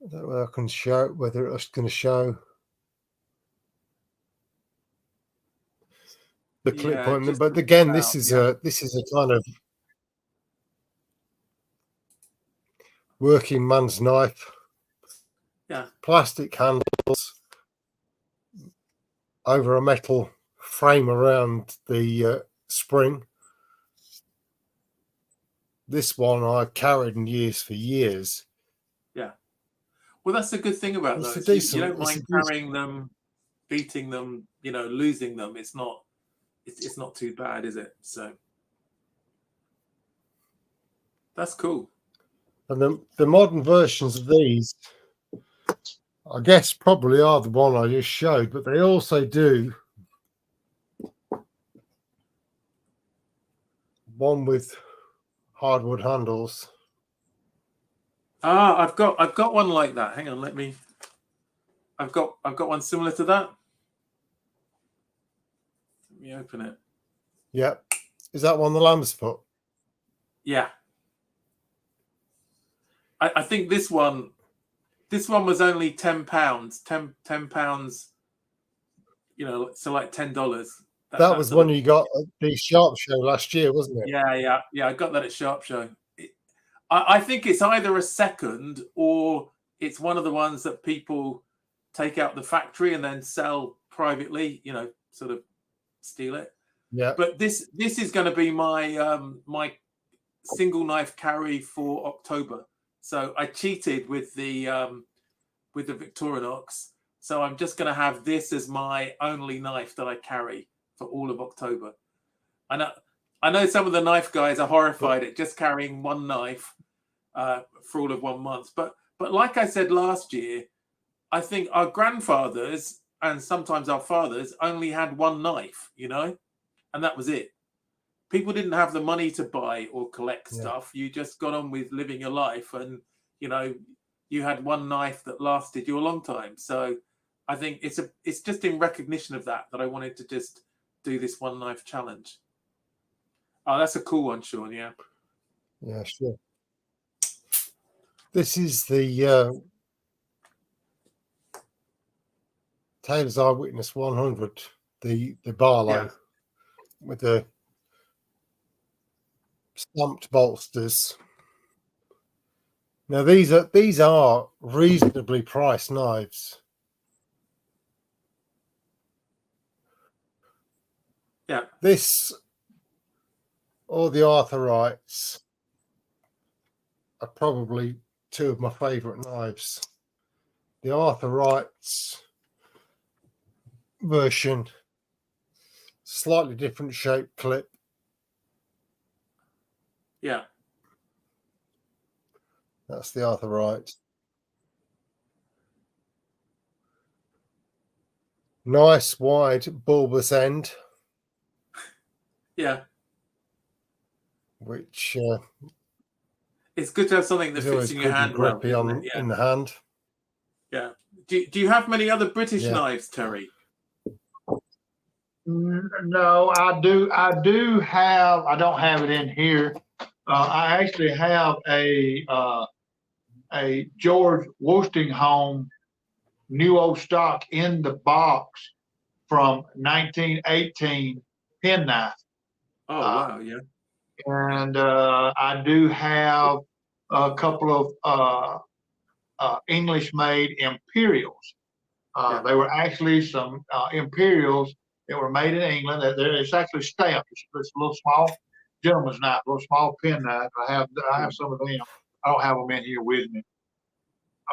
I don't know whether I can show whether it's going to show the clip Yeah, point, just but again, about, this is a kind of working man's knife. Yeah. Plastic handles over a metal frame around the spring. This one I carried and used for years. Yeah. Well, that's the good thing about It's a those. decent. You don't It's a mind decent, carrying them, beating them, losing them. It's not too bad, is it? So that's cool. and the modern versions of these, I guess, probably are the one I just showed, but they also do one with hardwood handles. Ah, I've got one like that. Hang on, I've got one similar to that. Let me open it. Yeah, is that one the lamb's foot? Yeah. I think this one was only £10. £10, so like $10. That was one you got at the Sharp Show last year, wasn't it? Yeah. I got that at Sharp Show. I think it's either a second or it's one of the ones that people take out the factory and then sell privately. Sort of steal it. Yeah. But this is going to be my my single knife carry for October. So I cheated with the Victorinox. So I'm just going to have this as my only knife that I carry for all of October. I know some of the knife guys are horrified at just carrying one knife for all of 1 month. But like I said last year, I think our grandfathers and sometimes our fathers only had one knife, and that was it. People didn't have the money to buy or collect stuff. You just got on with living your life, and you had one knife that lasted you a long time. So I think it's just in recognition of that I wanted to just do this one knife challenge. Oh, that's a cool one, Sean. Yeah. Yeah, sure. This is the Taylor's Eyewitness 100, the Barlow with the stamped bolsters. Now these are reasonably priced knives. Yeah. This or the Arthurites are probably two of my favourite knives. The Arthurites version, slightly different shaped clip. Yeah. That's the Arthurite. Nice wide bulbous end. Yeah. Which it's good to have something that fits in your hand well, in the hand. Yeah. Do you have many other British knives, Terry? No, I do have. I don't have it in here. I actually have a George Worstinghome new old stock in the box from 1918 penknife. Oh wow, yeah. And I do have a couple of English-made Imperials. They were actually some Imperials that were made in England. It's actually stamped. It's a little small gentleman's knife, a little small pen knife. I have some of them. I don't have them in here with me.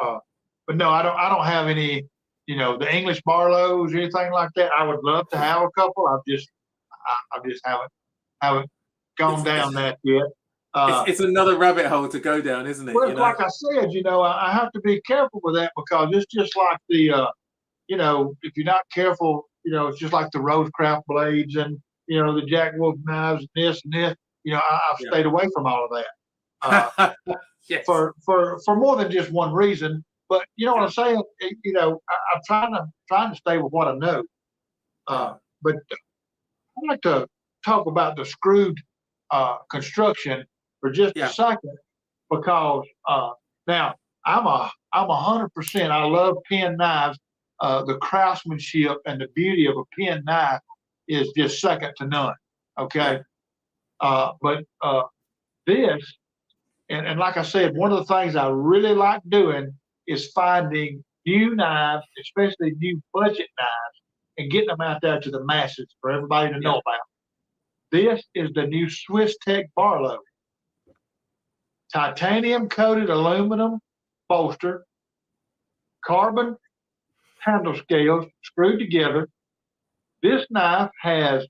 But no, I don't have any, the English Barlows or anything like that. I would love to have a couple. I just haven't gone down that yet. It's another rabbit hole to go down, isn't it? Well, like I said, I have to be careful with that because it's just like the, if you're not careful, it's just like the Rosecraft blades and, the Jack Wolf knives and this and this. I've stayed away from all of that. Yes. For more than just one reason. But you know what I'm saying? I'm trying to stay with what I know. But I'd like to talk about the screwed construction for just a second, because now I'm 100%. I love pen knives. The craftsmanship and the beauty of a pen knife is just second to none. Okay, but this. And like I said, one of the things I really like doing is finding new knives, especially new budget knives, and getting them out there to the masses for everybody to know about. This is the new Swiss Tech Barlow. Titanium coated aluminum bolster, carbon handle scales screwed together. This knife has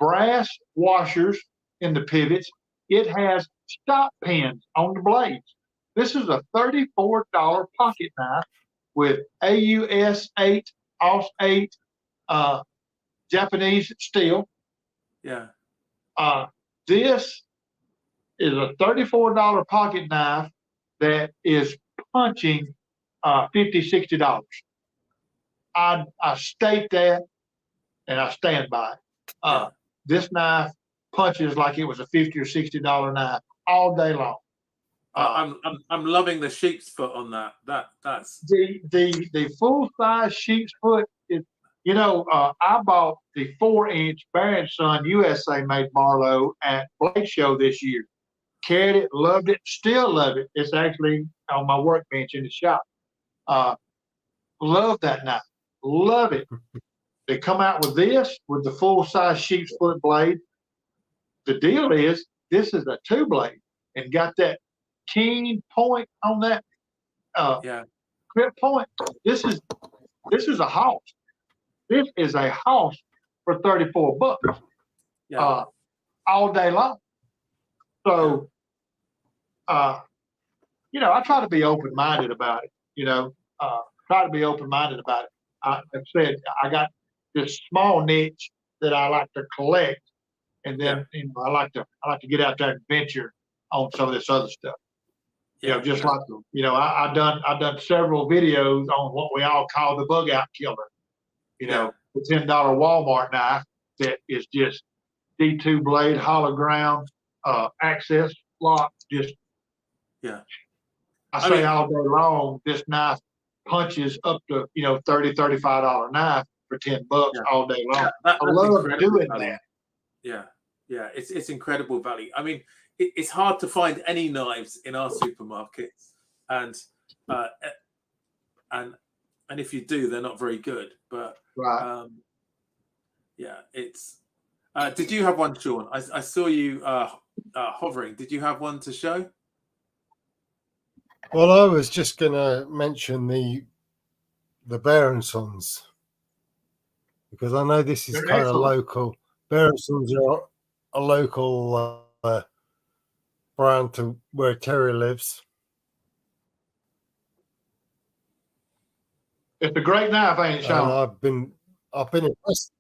brass washers in the pivots. It has stop pins on the blades. This is a $34 pocket knife with AUS 8, AUS 8 Japanese steel. Yeah. This is a $34 pocket knife that is punching $50, $60. I state that, and I stand by it. This knife punches like it was a $50 or $60 knife all day long. I'm loving the sheep's foot on that. That's the full size sheep's foot is, I bought the 4-inch Baron Son USA made Barlow at Blade Show this year. Carried it, loved it, still love it. It's actually on my workbench in the shop. Love that knife. Love it. They come out with this, with the full size sheep's foot blade. The deal is, this is a 2-blade and got that keen point on that grip point. This is a house. This is a house for $34 all day long. So I try to be open-minded about it. Try to be open-minded about it. Like I said, I got this small niche that I like to collect, and then I like to get out there and venture on some of this other stuff. Just like I've done several videos on what we all call the bug out killer. The $10 Walmart knife that is just D2 blade, hollow ground, access lock. I say all day long, this knife punches up to $30, $35 knife for $10 all day long. I love doing that. Yeah, it's incredible value. I mean, it's hard to find any knives in our supermarkets, and if you do, they're not very good. But it's. Did you have one, Sean? I saw you hovering. Did you have one to show? Well, I was just going to mention the Bear & Sons, because I know this is They're kind excellent. of local. Bear & Sons are a local brand to where Terry lives. It's a great knife, ain't it, Sean? And I've been impressed.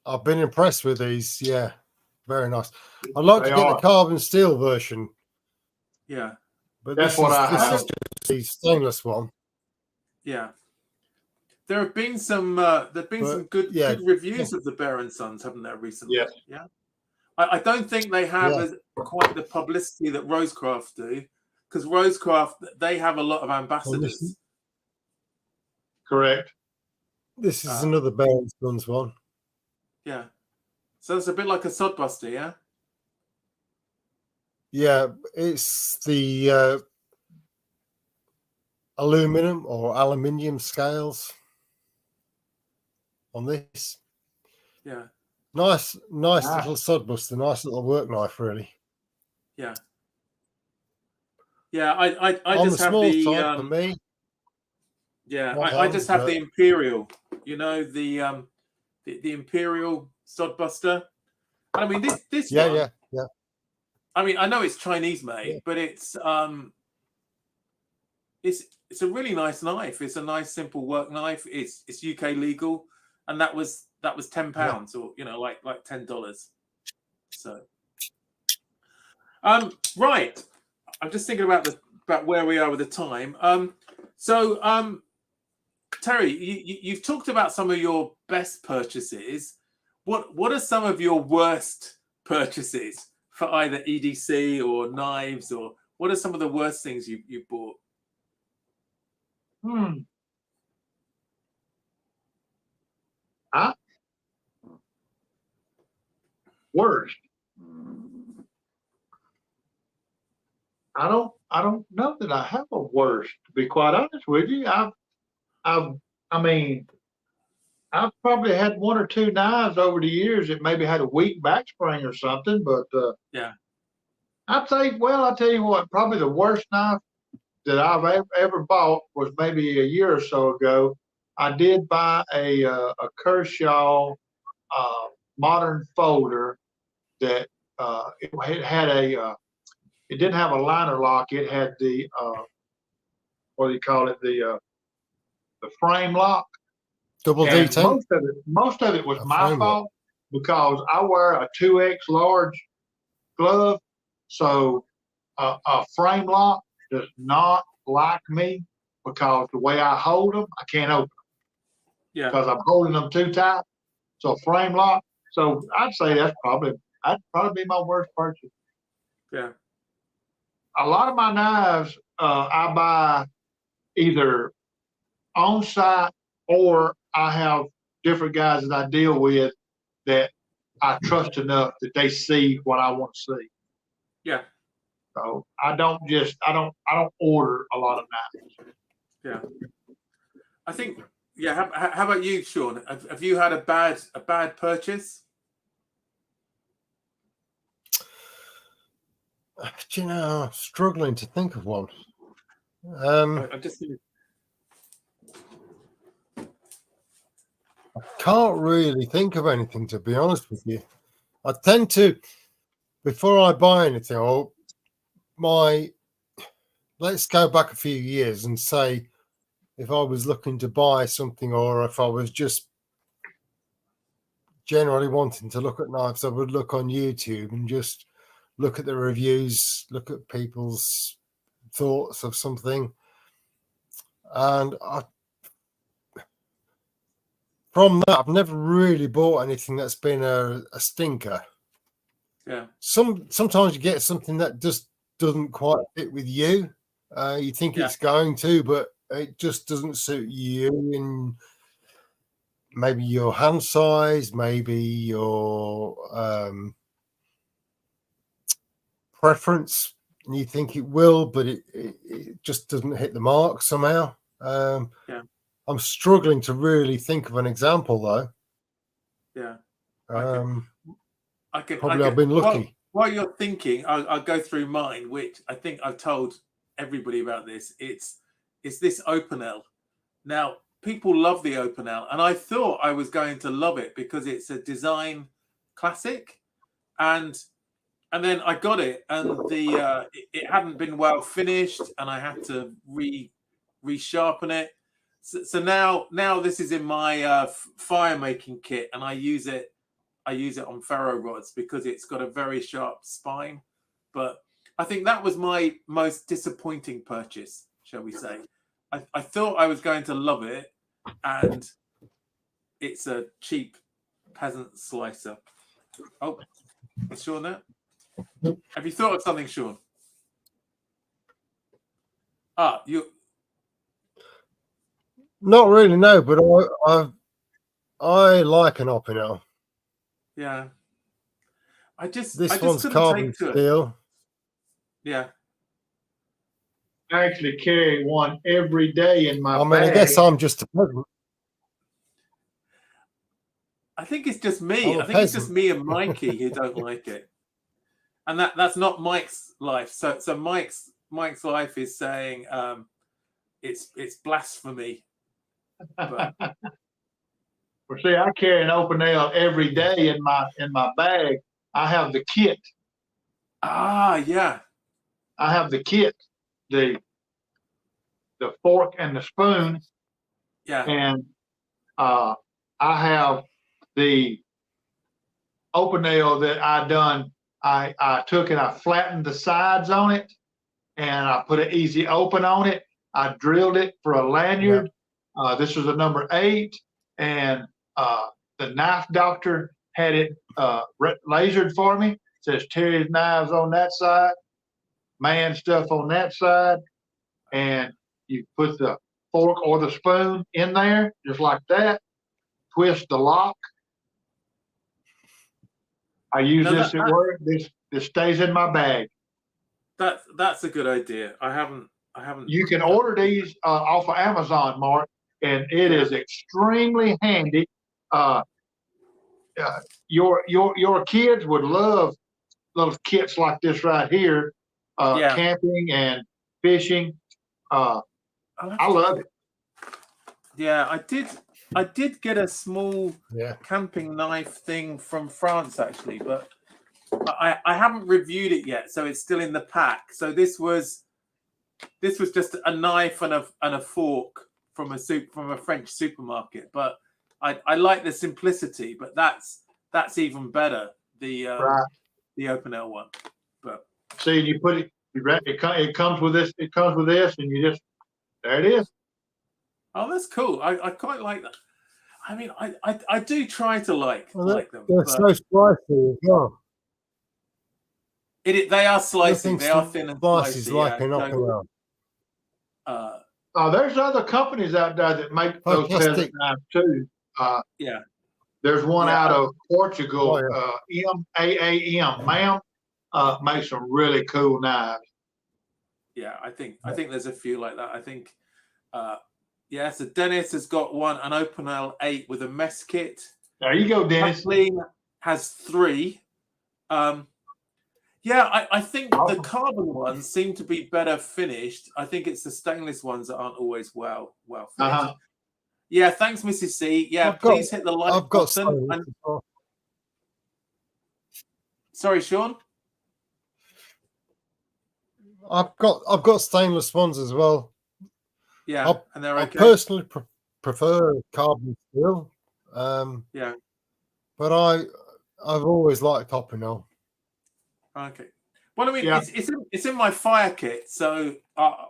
I've been impressed with these. Yeah, very nice. I'd like to get the carbon steel version. Yeah, but that's what I have. This is just the stainless one. Yeah, there have been some. There've been some good reviews of the Bear & Sons, haven't there, recently? Yes. Yeah. I don't think they have quite the publicity that Rosecraft do, because Rosecraft, they have a lot of ambassadors. Correct. This is another Bear & Sons one. Yeah. So it's a bit like a Sodbuster, yeah? Yeah, it's the aluminium scales on this. Yeah. Nice Ah. little sodbuster, nice little work knife, really. Yeah. Yeah. I On just the have small the side for me. yeah. One I just hand, have but the Imperial. You know the Imperial sodbuster. I mean this yeah, one. yeah, yeah. I mean I know it's Chinese Yeah. made, but it's a really nice knife. It's a nice simple work knife. It's UK legal, and that was £10 or like $10. So right. I'm just thinking about where we are with the time. So Terry, you've talked about some of your best purchases. What are some of your worst purchases for either EDC or knives, or what are some of the worst things you bought? I worst. I don't know that I have a worst, to be quite honest with you. I've I mean, I've probably had one or two knives over the years that maybe had a weak back spring or something, but Yeah. I'll tell you what, probably the worst knife that I've ever bought was maybe a year or so ago. I did buy a Kershaw modern folder that it had it didn't have a liner lock. It had the what do you call it, the frame lock. Double And D10. most of it was A my frame lock. fault because I wear a 2X large glove, so a frame lock does not like me because the way I hold them, I can't open them Yeah. because I'm holding them too tight. So frame lock. So I'd say that'd probably be my worst purchase. Yeah. A lot of my knives I buy either on site or I have different guys that I deal with that I trust enough that they see what I want to see. Yeah. So I don't order a lot of knives. Yeah. I think. Yeah. How about you, Sean? Have you had a bad purchase? Do you know, I'm struggling to think of one. I just. Can't really think of anything, to be honest with you. I tend to, before I buy anything, let's go back a few years and say if I was looking to buy something or if I was just generally wanting to look at knives, I would look on YouTube and just look at the reviews, look at people's thoughts of something. And from that, I've never really bought anything that's been a stinker. Yeah. Sometimes you get something that just doesn't quite fit with you. You think Yeah. it's going to, but it just doesn't suit you in maybe your hand size, maybe your preference. And you think it will, but it just doesn't hit the mark somehow. Yeah. I'm struggling to really think of an example, though. Yeah. I can. Probably I've been lucky. While you're thinking, I'll go through mine, which I think I've told everybody about this. It's this Opinel. Now, people love the Opinel, and I thought I was going to love it because it's a design classic, and then I got it, and it hadn't been well finished, and I had to resharpen it. So now this is in my fire making kit, and I use it on ferro rods because it's got a very sharp spine. But I think that was my most disappointing purchase, shall we say. I thought I was going to love it, and it's a cheap peasant slicer. Oh, is Sean there? Have you thought of something, Sean? You. Not really, no, but I like an Opinel. Yeah. I just one's couldn't carbon take to it. steel. Yeah. I actually carry one every day in my I mean, bag. I guess I'm just a peasant. I think it's just me. I'm a I think it's just peasant. me and Mikey who don't like it, and that's not Mike's life. So Mike's life is saying it's blasphemy. But Well, see, I carry an open nail every day in my bag. I have the kit. yeah, I have the kit, the fork and the spoon, yeah, and I have the open nail that I done. I took and I flattened the sides on it, and I put an easy open on it. I drilled it for a lanyard. This was a number 8, and the knife doctor had it lasered for me. It says Terry's knives on that side, man stuff on that side, and you put the fork or the spoon in there just like that. Twist the lock. I use this at work. This stays in my bag. That's a good idea. I haven't. You can order these off of Amazon, Mark, and it is extremely handy. Your kids would love little kits like this right here, camping and fishing. I love it. Yeah, I did get a small camping knife thing from France actually, but I haven't reviewed it yet, so it's still in the pack. So this was just a knife and a fork from a French supermarket. But I like the simplicity, but that's even better. The open L one. But see, you put it. It comes with this. It comes with this, and you just there it is. Oh, that's cool. I quite like that. I mean, I do try to like them. They're so spicy as well. They are slicey. They are thin and slicey. Slicey, Like an open there's other companies out there that make those peasant knives too. There's one out of Portugal, MAAM, makes some really cool knives. Yeah, I think there's a few like that. I think, so Dennis has got one, an Open L8 with a mess kit. There you go, Dennis. Kathleen has 3. I think the carbon ones seem to be better finished. I think it's the stainless ones that aren't always well finished. Yeah, thanks, Mrs. C. Yeah, please hit the like button. Sorry, Sean. I've got stainless ones as well. Yeah, and they're okay. I personally prefer carbon steel. But I've always liked Opinel. Okay. Well, I mean, it's in my fire kit, so I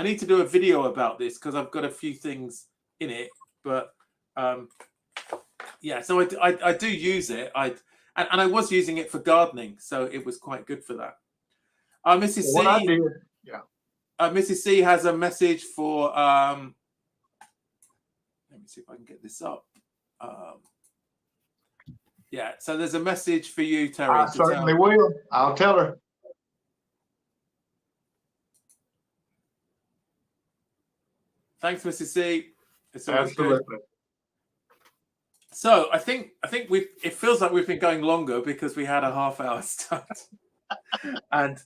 need to do a video about this because I've got a few things in it. But so I do use it. And I was using it for gardening, so it was quite good for that. Mrs. C. Mrs. C has a message for. Let me see if I can get this up. So there's a message for you, Terry. I certainly will. I'll tell her. Thanks, Mrs. C. It's absolutely good. So I think it feels like we've been going longer because we had a half-hour start, and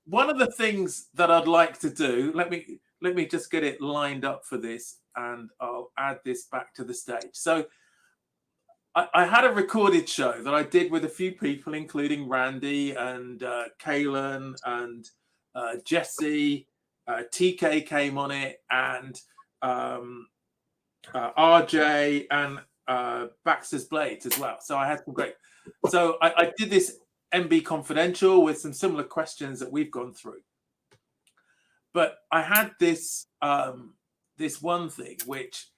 one of the things that I'd like to do. Let me just get it lined up for this, and I'll add this back to the stage. So. I had a recorded show that I did with a few people, including Randy and Kaylin and Jesse. TK came on it, and RJ and Baxter's Blades as well. So I had some great. So I did this MB Confidential with some similar questions that we've gone through. But I had this this one thing, which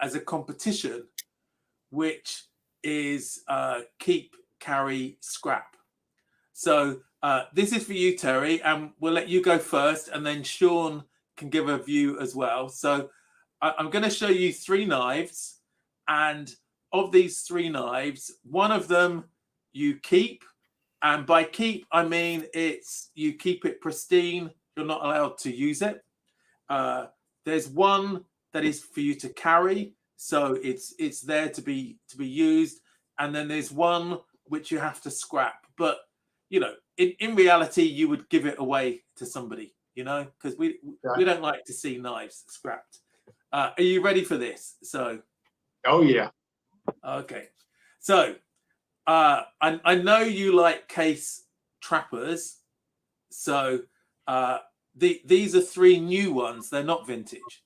as a competition, which is keep, carry, scrap. So this is for you, Terry, and we'll let you go first, and then Sean can give a view as well. So I'm going to show you 3 knives, and of these 3 knives, one of them you keep, and by keep I mean you keep it pristine. You're not allowed to use it. There's one that is for you to carry, so it's there to be used. And then there's one which you have to scrap, but you know, in reality, you would give it away to somebody, you know, because we don't like to see knives scrapped. Are you ready for this? So, Oh yeah. okay. So, I know you like case trappers. So, these are 3 new ones. They're not vintage.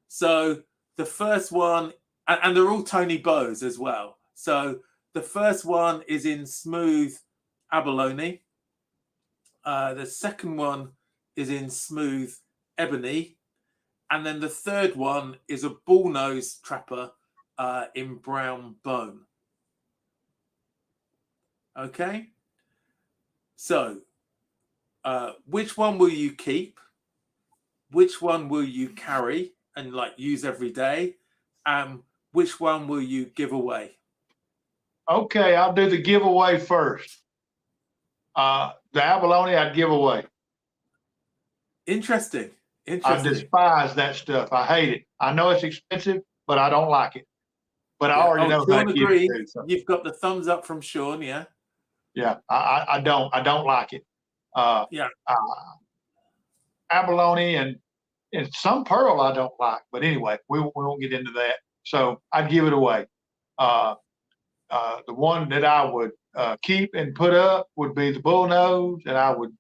So the first one, and they're all Tony bows as well. So the first one is in smooth abalone. The second one is in smooth ebony. And then the third one is a bullnose trapper in brown bone. Okay. So which one will you keep? Which one will you carry and like use every day? Which one will you give away? Okay, I'll do the giveaway first. The abalone I'd give away. Interesting. I Interesting. despise that stuff. I hate it. I know it's expensive, but I don't like it. But I already know how Sean to give agrees. it to. So. You've got the thumbs up from Sean, yeah? Yeah, I don't like it. Yeah. Abalone and some pearl I don't like. But anyway, we won't get into that. So I'd give it away. The one that I would keep and put up would be the bullnose, and I would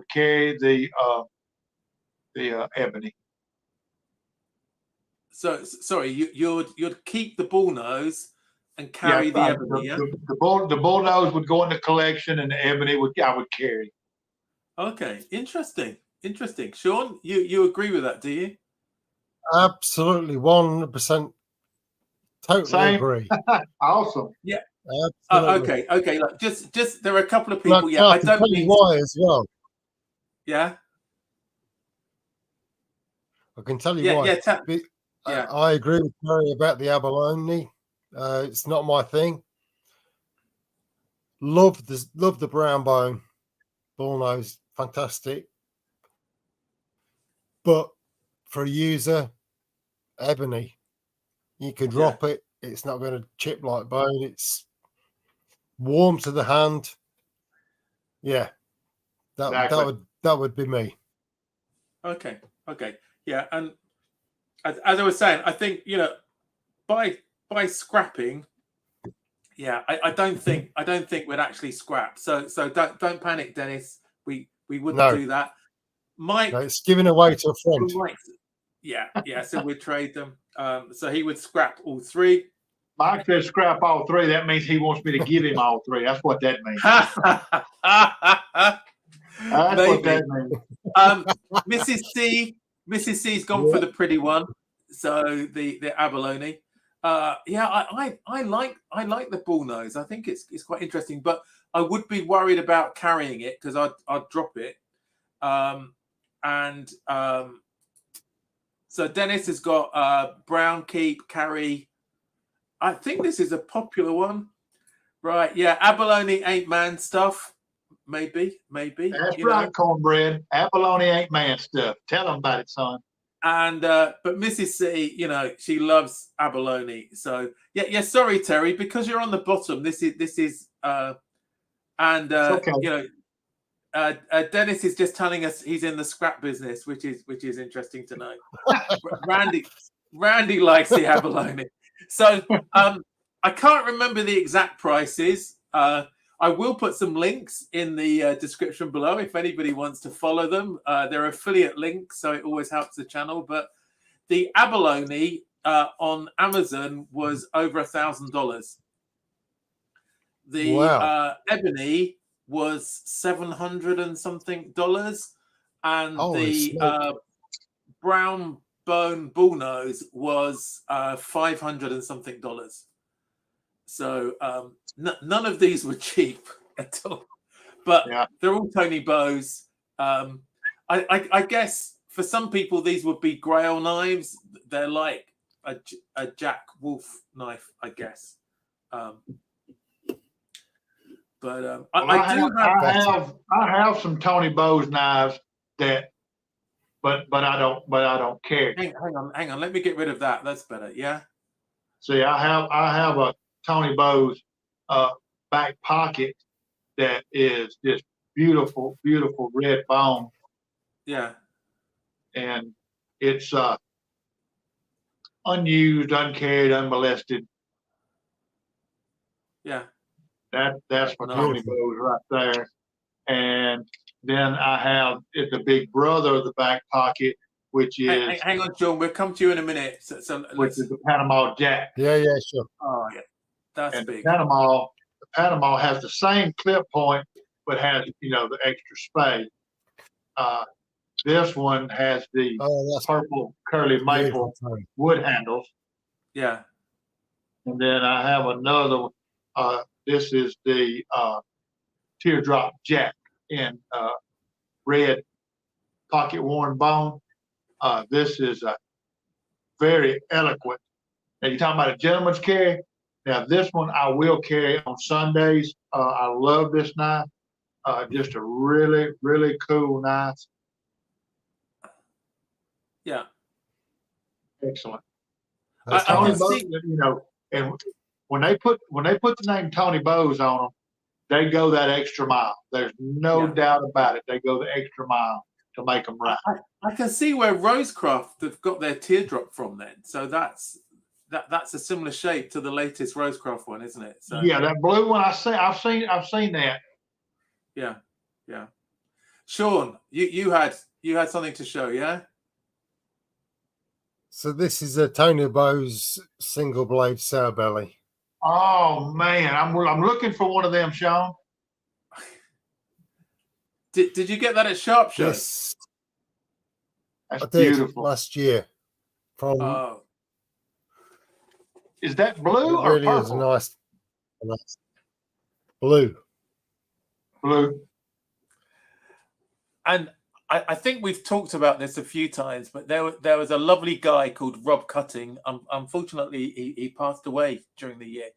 carry the ebony. So sorry, you'd keep the bullnose and carry the ebony, yeah? The bullnose would go in the collection, and the ebony I would carry. Okay, interesting. Sean, you agree with that, do you? Absolutely, 100%. Totally Same. agree. Awesome. Yeah. Absolutely. Okay. Look, just there are a couple of people. I can tell you why as well. Yeah. I can tell you why. Yeah. I agree with Terry about the abalone. It's not my thing. Love the brown bone, bullnose, fantastic. But for a user, ebony, you can drop it. It's not going to chip like bone. It's warm to the hand. Yeah, that would be me. Okay. Yeah, and as I was saying, I think, you know, by scrapping, yeah, I don't think we'd actually scrap. So don't panic, Dennis. We wouldn't do that. Mike, no, it's giving away to a friend. Yeah. So we'd trade them. So he would scrap all 3. Mike says scrap all 3. That means he wants me to give him all 3. That's what that means. That's what that means. Mrs. C's gone for the pretty one. So the abalone. I like the bullnose. I think it's quite interesting, but I would be worried about carrying it because I'd drop it. So Dennis has got brown keep, carry. I think this is a popular one, right? Yeah, abalone ain't man stuff. Maybe. That's right, cornbread. Abalone ain't man stuff. Tell them about it, son. And but Mrs. C, you know, she loves abalone. So yeah. Sorry, Terry, because you're on the bottom. This is okay. You know, Dennis is just telling us he's in the scrap business, which is interesting to know. Randy likes the abalone. So I can't remember the exact prices. I will put some links in the description below if anybody wants to follow them. They're affiliate links, so it always helps the channel. But the abalone on Amazon was over $1,000. The ebony was $700 and something, and the brown bone bullnose was $500 and something. So none of these were cheap at all, but they're all Tony bows. I guess for some people these would be Grail knives. They're like a Jack Wolf knife, I guess. But I have some Tony Bowes knives that, but I don't care. Hang on. Let me get rid of that. That's better. Yeah. See, I have a Tony Bowes back pocket that is just beautiful, beautiful red bone, Yeah. and it's unused, uncarried, unmolested. Yeah. That's for Tony Beautiful. Bowes right there. And then I have the big brother of the back pocket, which is Hang on, John. We'll come to you in a minute. So which let's. is the Panama Jack. Yeah, sure. Oh, yeah. That's And big. the Panama has the same clip point, but has the extra spade. This one has the That's purple curly beautiful. maple Tony. wood handles, Yeah. and then I have another. This is the Teardrop Jack in red pocket worn bone. This is a very eloquent. Now you're talking about a gentleman's carry. Now this one I will carry on Sundays. I love this knife. Just a really, really cool knife. Yeah. Excellent. That's I Tony can nice. see. Bowes, and when they put the name Tony Bowes on them, they go that extra mile. There's no Yeah. doubt about it. They go the extra mile to make them right. I can see where Rosecraft have got their teardrop from then. So that's a similar shape to the latest Rosecraft one, isn't it? So Yeah, that blue one I've seen that. yeah. Sean, you had something to show, yeah? So this is a Tony Bowes single blade sour belly. Oh man, I'm looking for one of them, Sean. Did you get that at Sharp Show? This That's I did beautiful. last year. From Oh, Is that blue it or really is a purple? nice blue. Blue. and I think we've talked about this a few times, but there was a lovely guy called Rob Cutting. Unfortunately, he passed away during the year,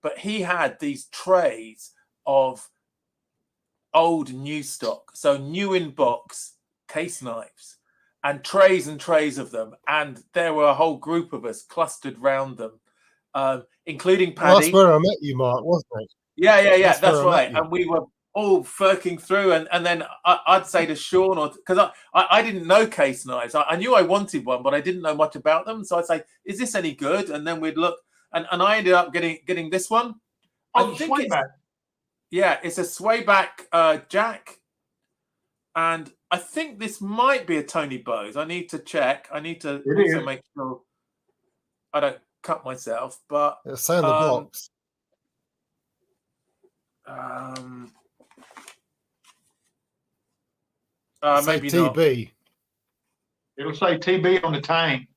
but he had these trays of old new stock, so new in box case knives, and trays of them, and there were a whole group of us clustered round them, including Paddy. Well, that's where I met you, Mark, wasn't it? Yeah, That's that's where I met right. you. And we were all firking through, and then I'd say to Sean, or because I didn't know case knives, I knew I wanted one, but I didn't know much about them. So I'd say, "Is this any good?" And then we'd look, and I ended up getting this one. Oh, I the think sway back. yeah, it's a sway back jack, and I think this might be a Tony Bowes. I need to check. I need to It also is. make sure I don't cut myself, but It'll say on the box. Say maybe not. TB. It'll say TB on the tank.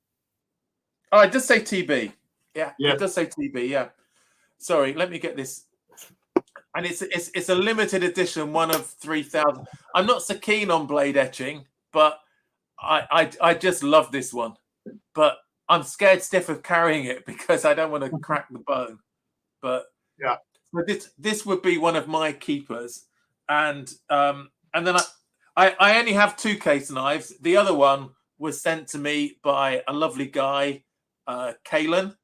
Oh, it does say TB. Yeah, Yeah. it does say TB. Yeah. Sorry, let me get this. And it's a limited edition, one of 3,000. I'm not so keen on blade etching, but I just love this one. But I'm scared stiff of carrying it because I don't want to crack the bone. But Yeah. so this would be one of my keepers, and then I only have 2 case knives. The other one was sent to me by a lovely guy, Kalen,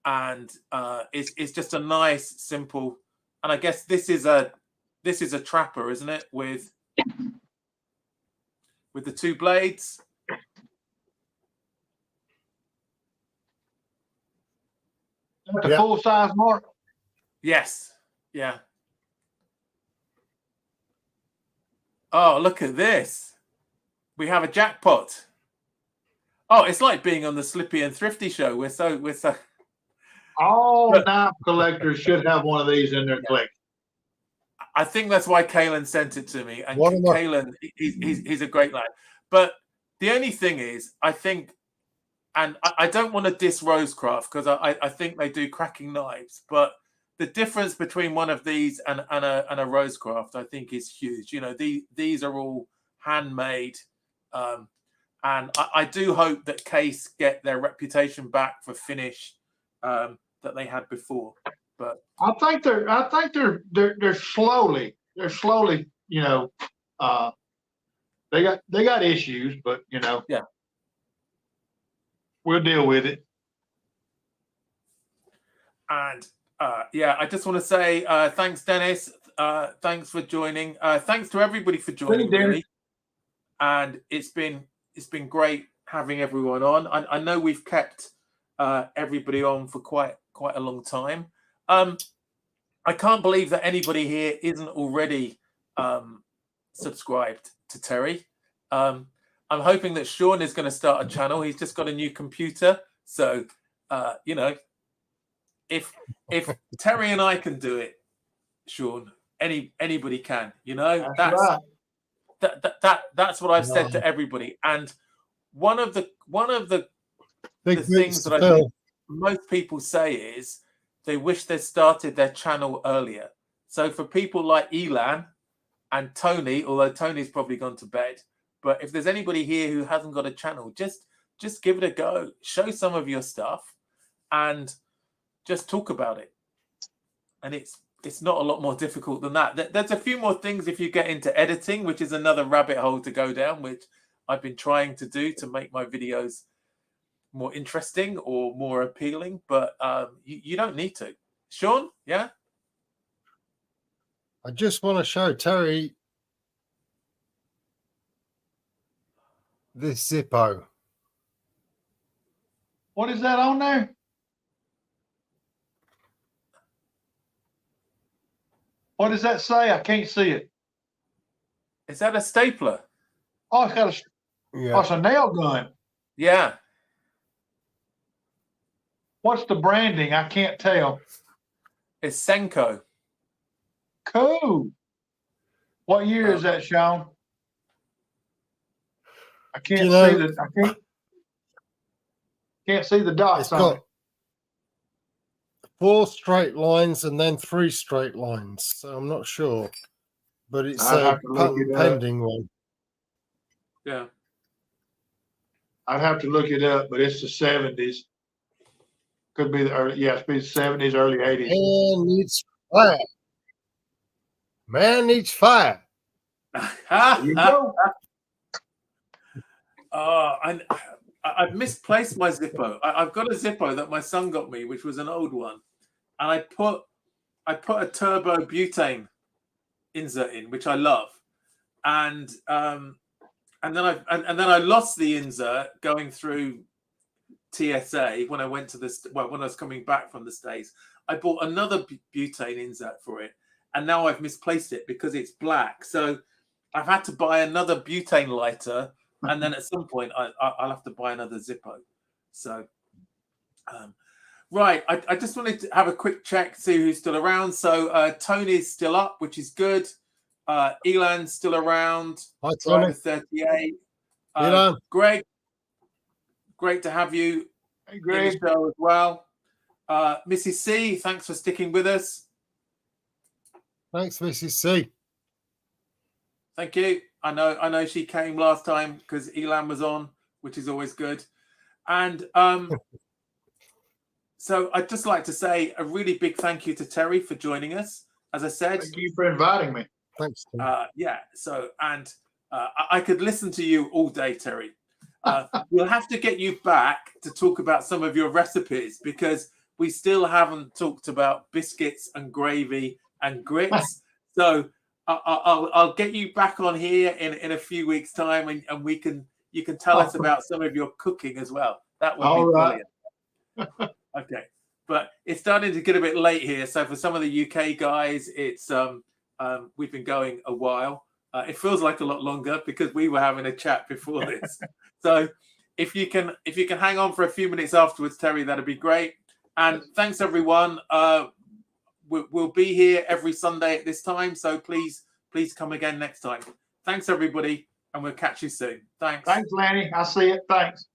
and it's just a nice, simple. And I guess this is a trapper, isn't it? With the 2 blades. The full size mark. Yes. Yeah. Oh, look at this. We have a jackpot. Oh, it's like being on the Slippy and Thrifty show. We're so. All knife collectors should have one of these in their collection. I think that's why Kalen sent it to me. And What Kalen, he's a great lad. But the only thing is, I think, and I don't want to diss Rosecraft because I think they do cracking knives, but the difference between one of these and a Rosecraft, I think, is huge. You know, these are all handmade, and I do hope that Case get their reputation back for finish that they had before. But I think they're slowly, you know, they got issues, but you know, yeah, we'll deal with it. And yeah, I just want to say thanks, Dennis. Thanks for joining. Thanks to everybody for joining, really. And it's been great having everyone on. I know we've kept everybody on for quite a long time. I can't believe that anybody here isn't already subscribed to Terry. I'm hoping that Sean is going to start a channel. He's just got a new computer, so you know, if Terry and I can do it, Sean, anybody can. You know, that's what I've said to everybody. And one of the things that I think most people say is they wish they started their channel earlier. So for people like Elan and Tony, although Tony's probably gone to bed, but if there's anybody here who hasn't got a channel, just give it a go. Show some of your stuff and just talk about it. And it's not a lot more difficult than that. There's a few more things if you get into editing, which is another rabbit hole to go down, which I've been trying to do to make my videos more interesting or more appealing, but you don't need to. Sean, yeah? I just want to show Terry this Zippo. What is that on there? What does that say? I can't see it. Is that a stapler? Oh, it's got a, Yeah. oh, it's a nail gun. Yeah. What's the branding? I can't tell. It's Senko. Cool. What year is that, Sean? I can't see the. Can't see the dots. It's got 4 straight lines and then 3 straight lines. So I'm not sure, but it's a patent pending one. Yeah. I'd have to look it up, but it's the 70s. Could be the early, yeah, it's be the 70s, early 80s. Man needs fire. Man needs fire. There you go. I've misplaced my Zippo. I've got a Zippo that my son got me, which was an old one, and I put a turbo butane insert in, which I love, and then I lost the insert going through TSA when I went to this. Well, when I was coming back from the States, I bought another butane insert for it, and now I've misplaced it because it's black. So I've had to buy another butane lighter. And then at some point, I'll have to buy another Zippo. So, right. I just wanted to have a quick check, see who's still around. So Tony's still up, which is good. Elan's still around. Hi, Tony. 38. Elan. Greg, great to have you Hey, Greg. in the show as well. Mrs. C, thanks for sticking with us. Thanks, Mrs. C. Thank you. I know she came last time because Elan was on, which is always good. And so I'd just like to say a really big thank you to Terry for joining us. As I said, Thank you for inviting me. Thanks. yeah. So I could listen to you all day, Terry. We'll have to get you back to talk about some of your recipes because we still haven't talked about biscuits and gravy and grits. So I'll get you back on here in a few weeks' time, and you can tell us about some of your cooking as well. That would be brilliant. Okay, but it's starting to get a bit late here, so for some of the UK guys, it's we've been going a while. It feels like a lot longer because we were having a chat before this. So if you can hang on for a few minutes afterwards, Terry, that'd be great. And thanks everyone. We'll be here every Sunday at this time, so please come again next time. Thanks, everybody, and we'll catch you soon. Thanks. Thanks, Lanny. I see it. Thanks.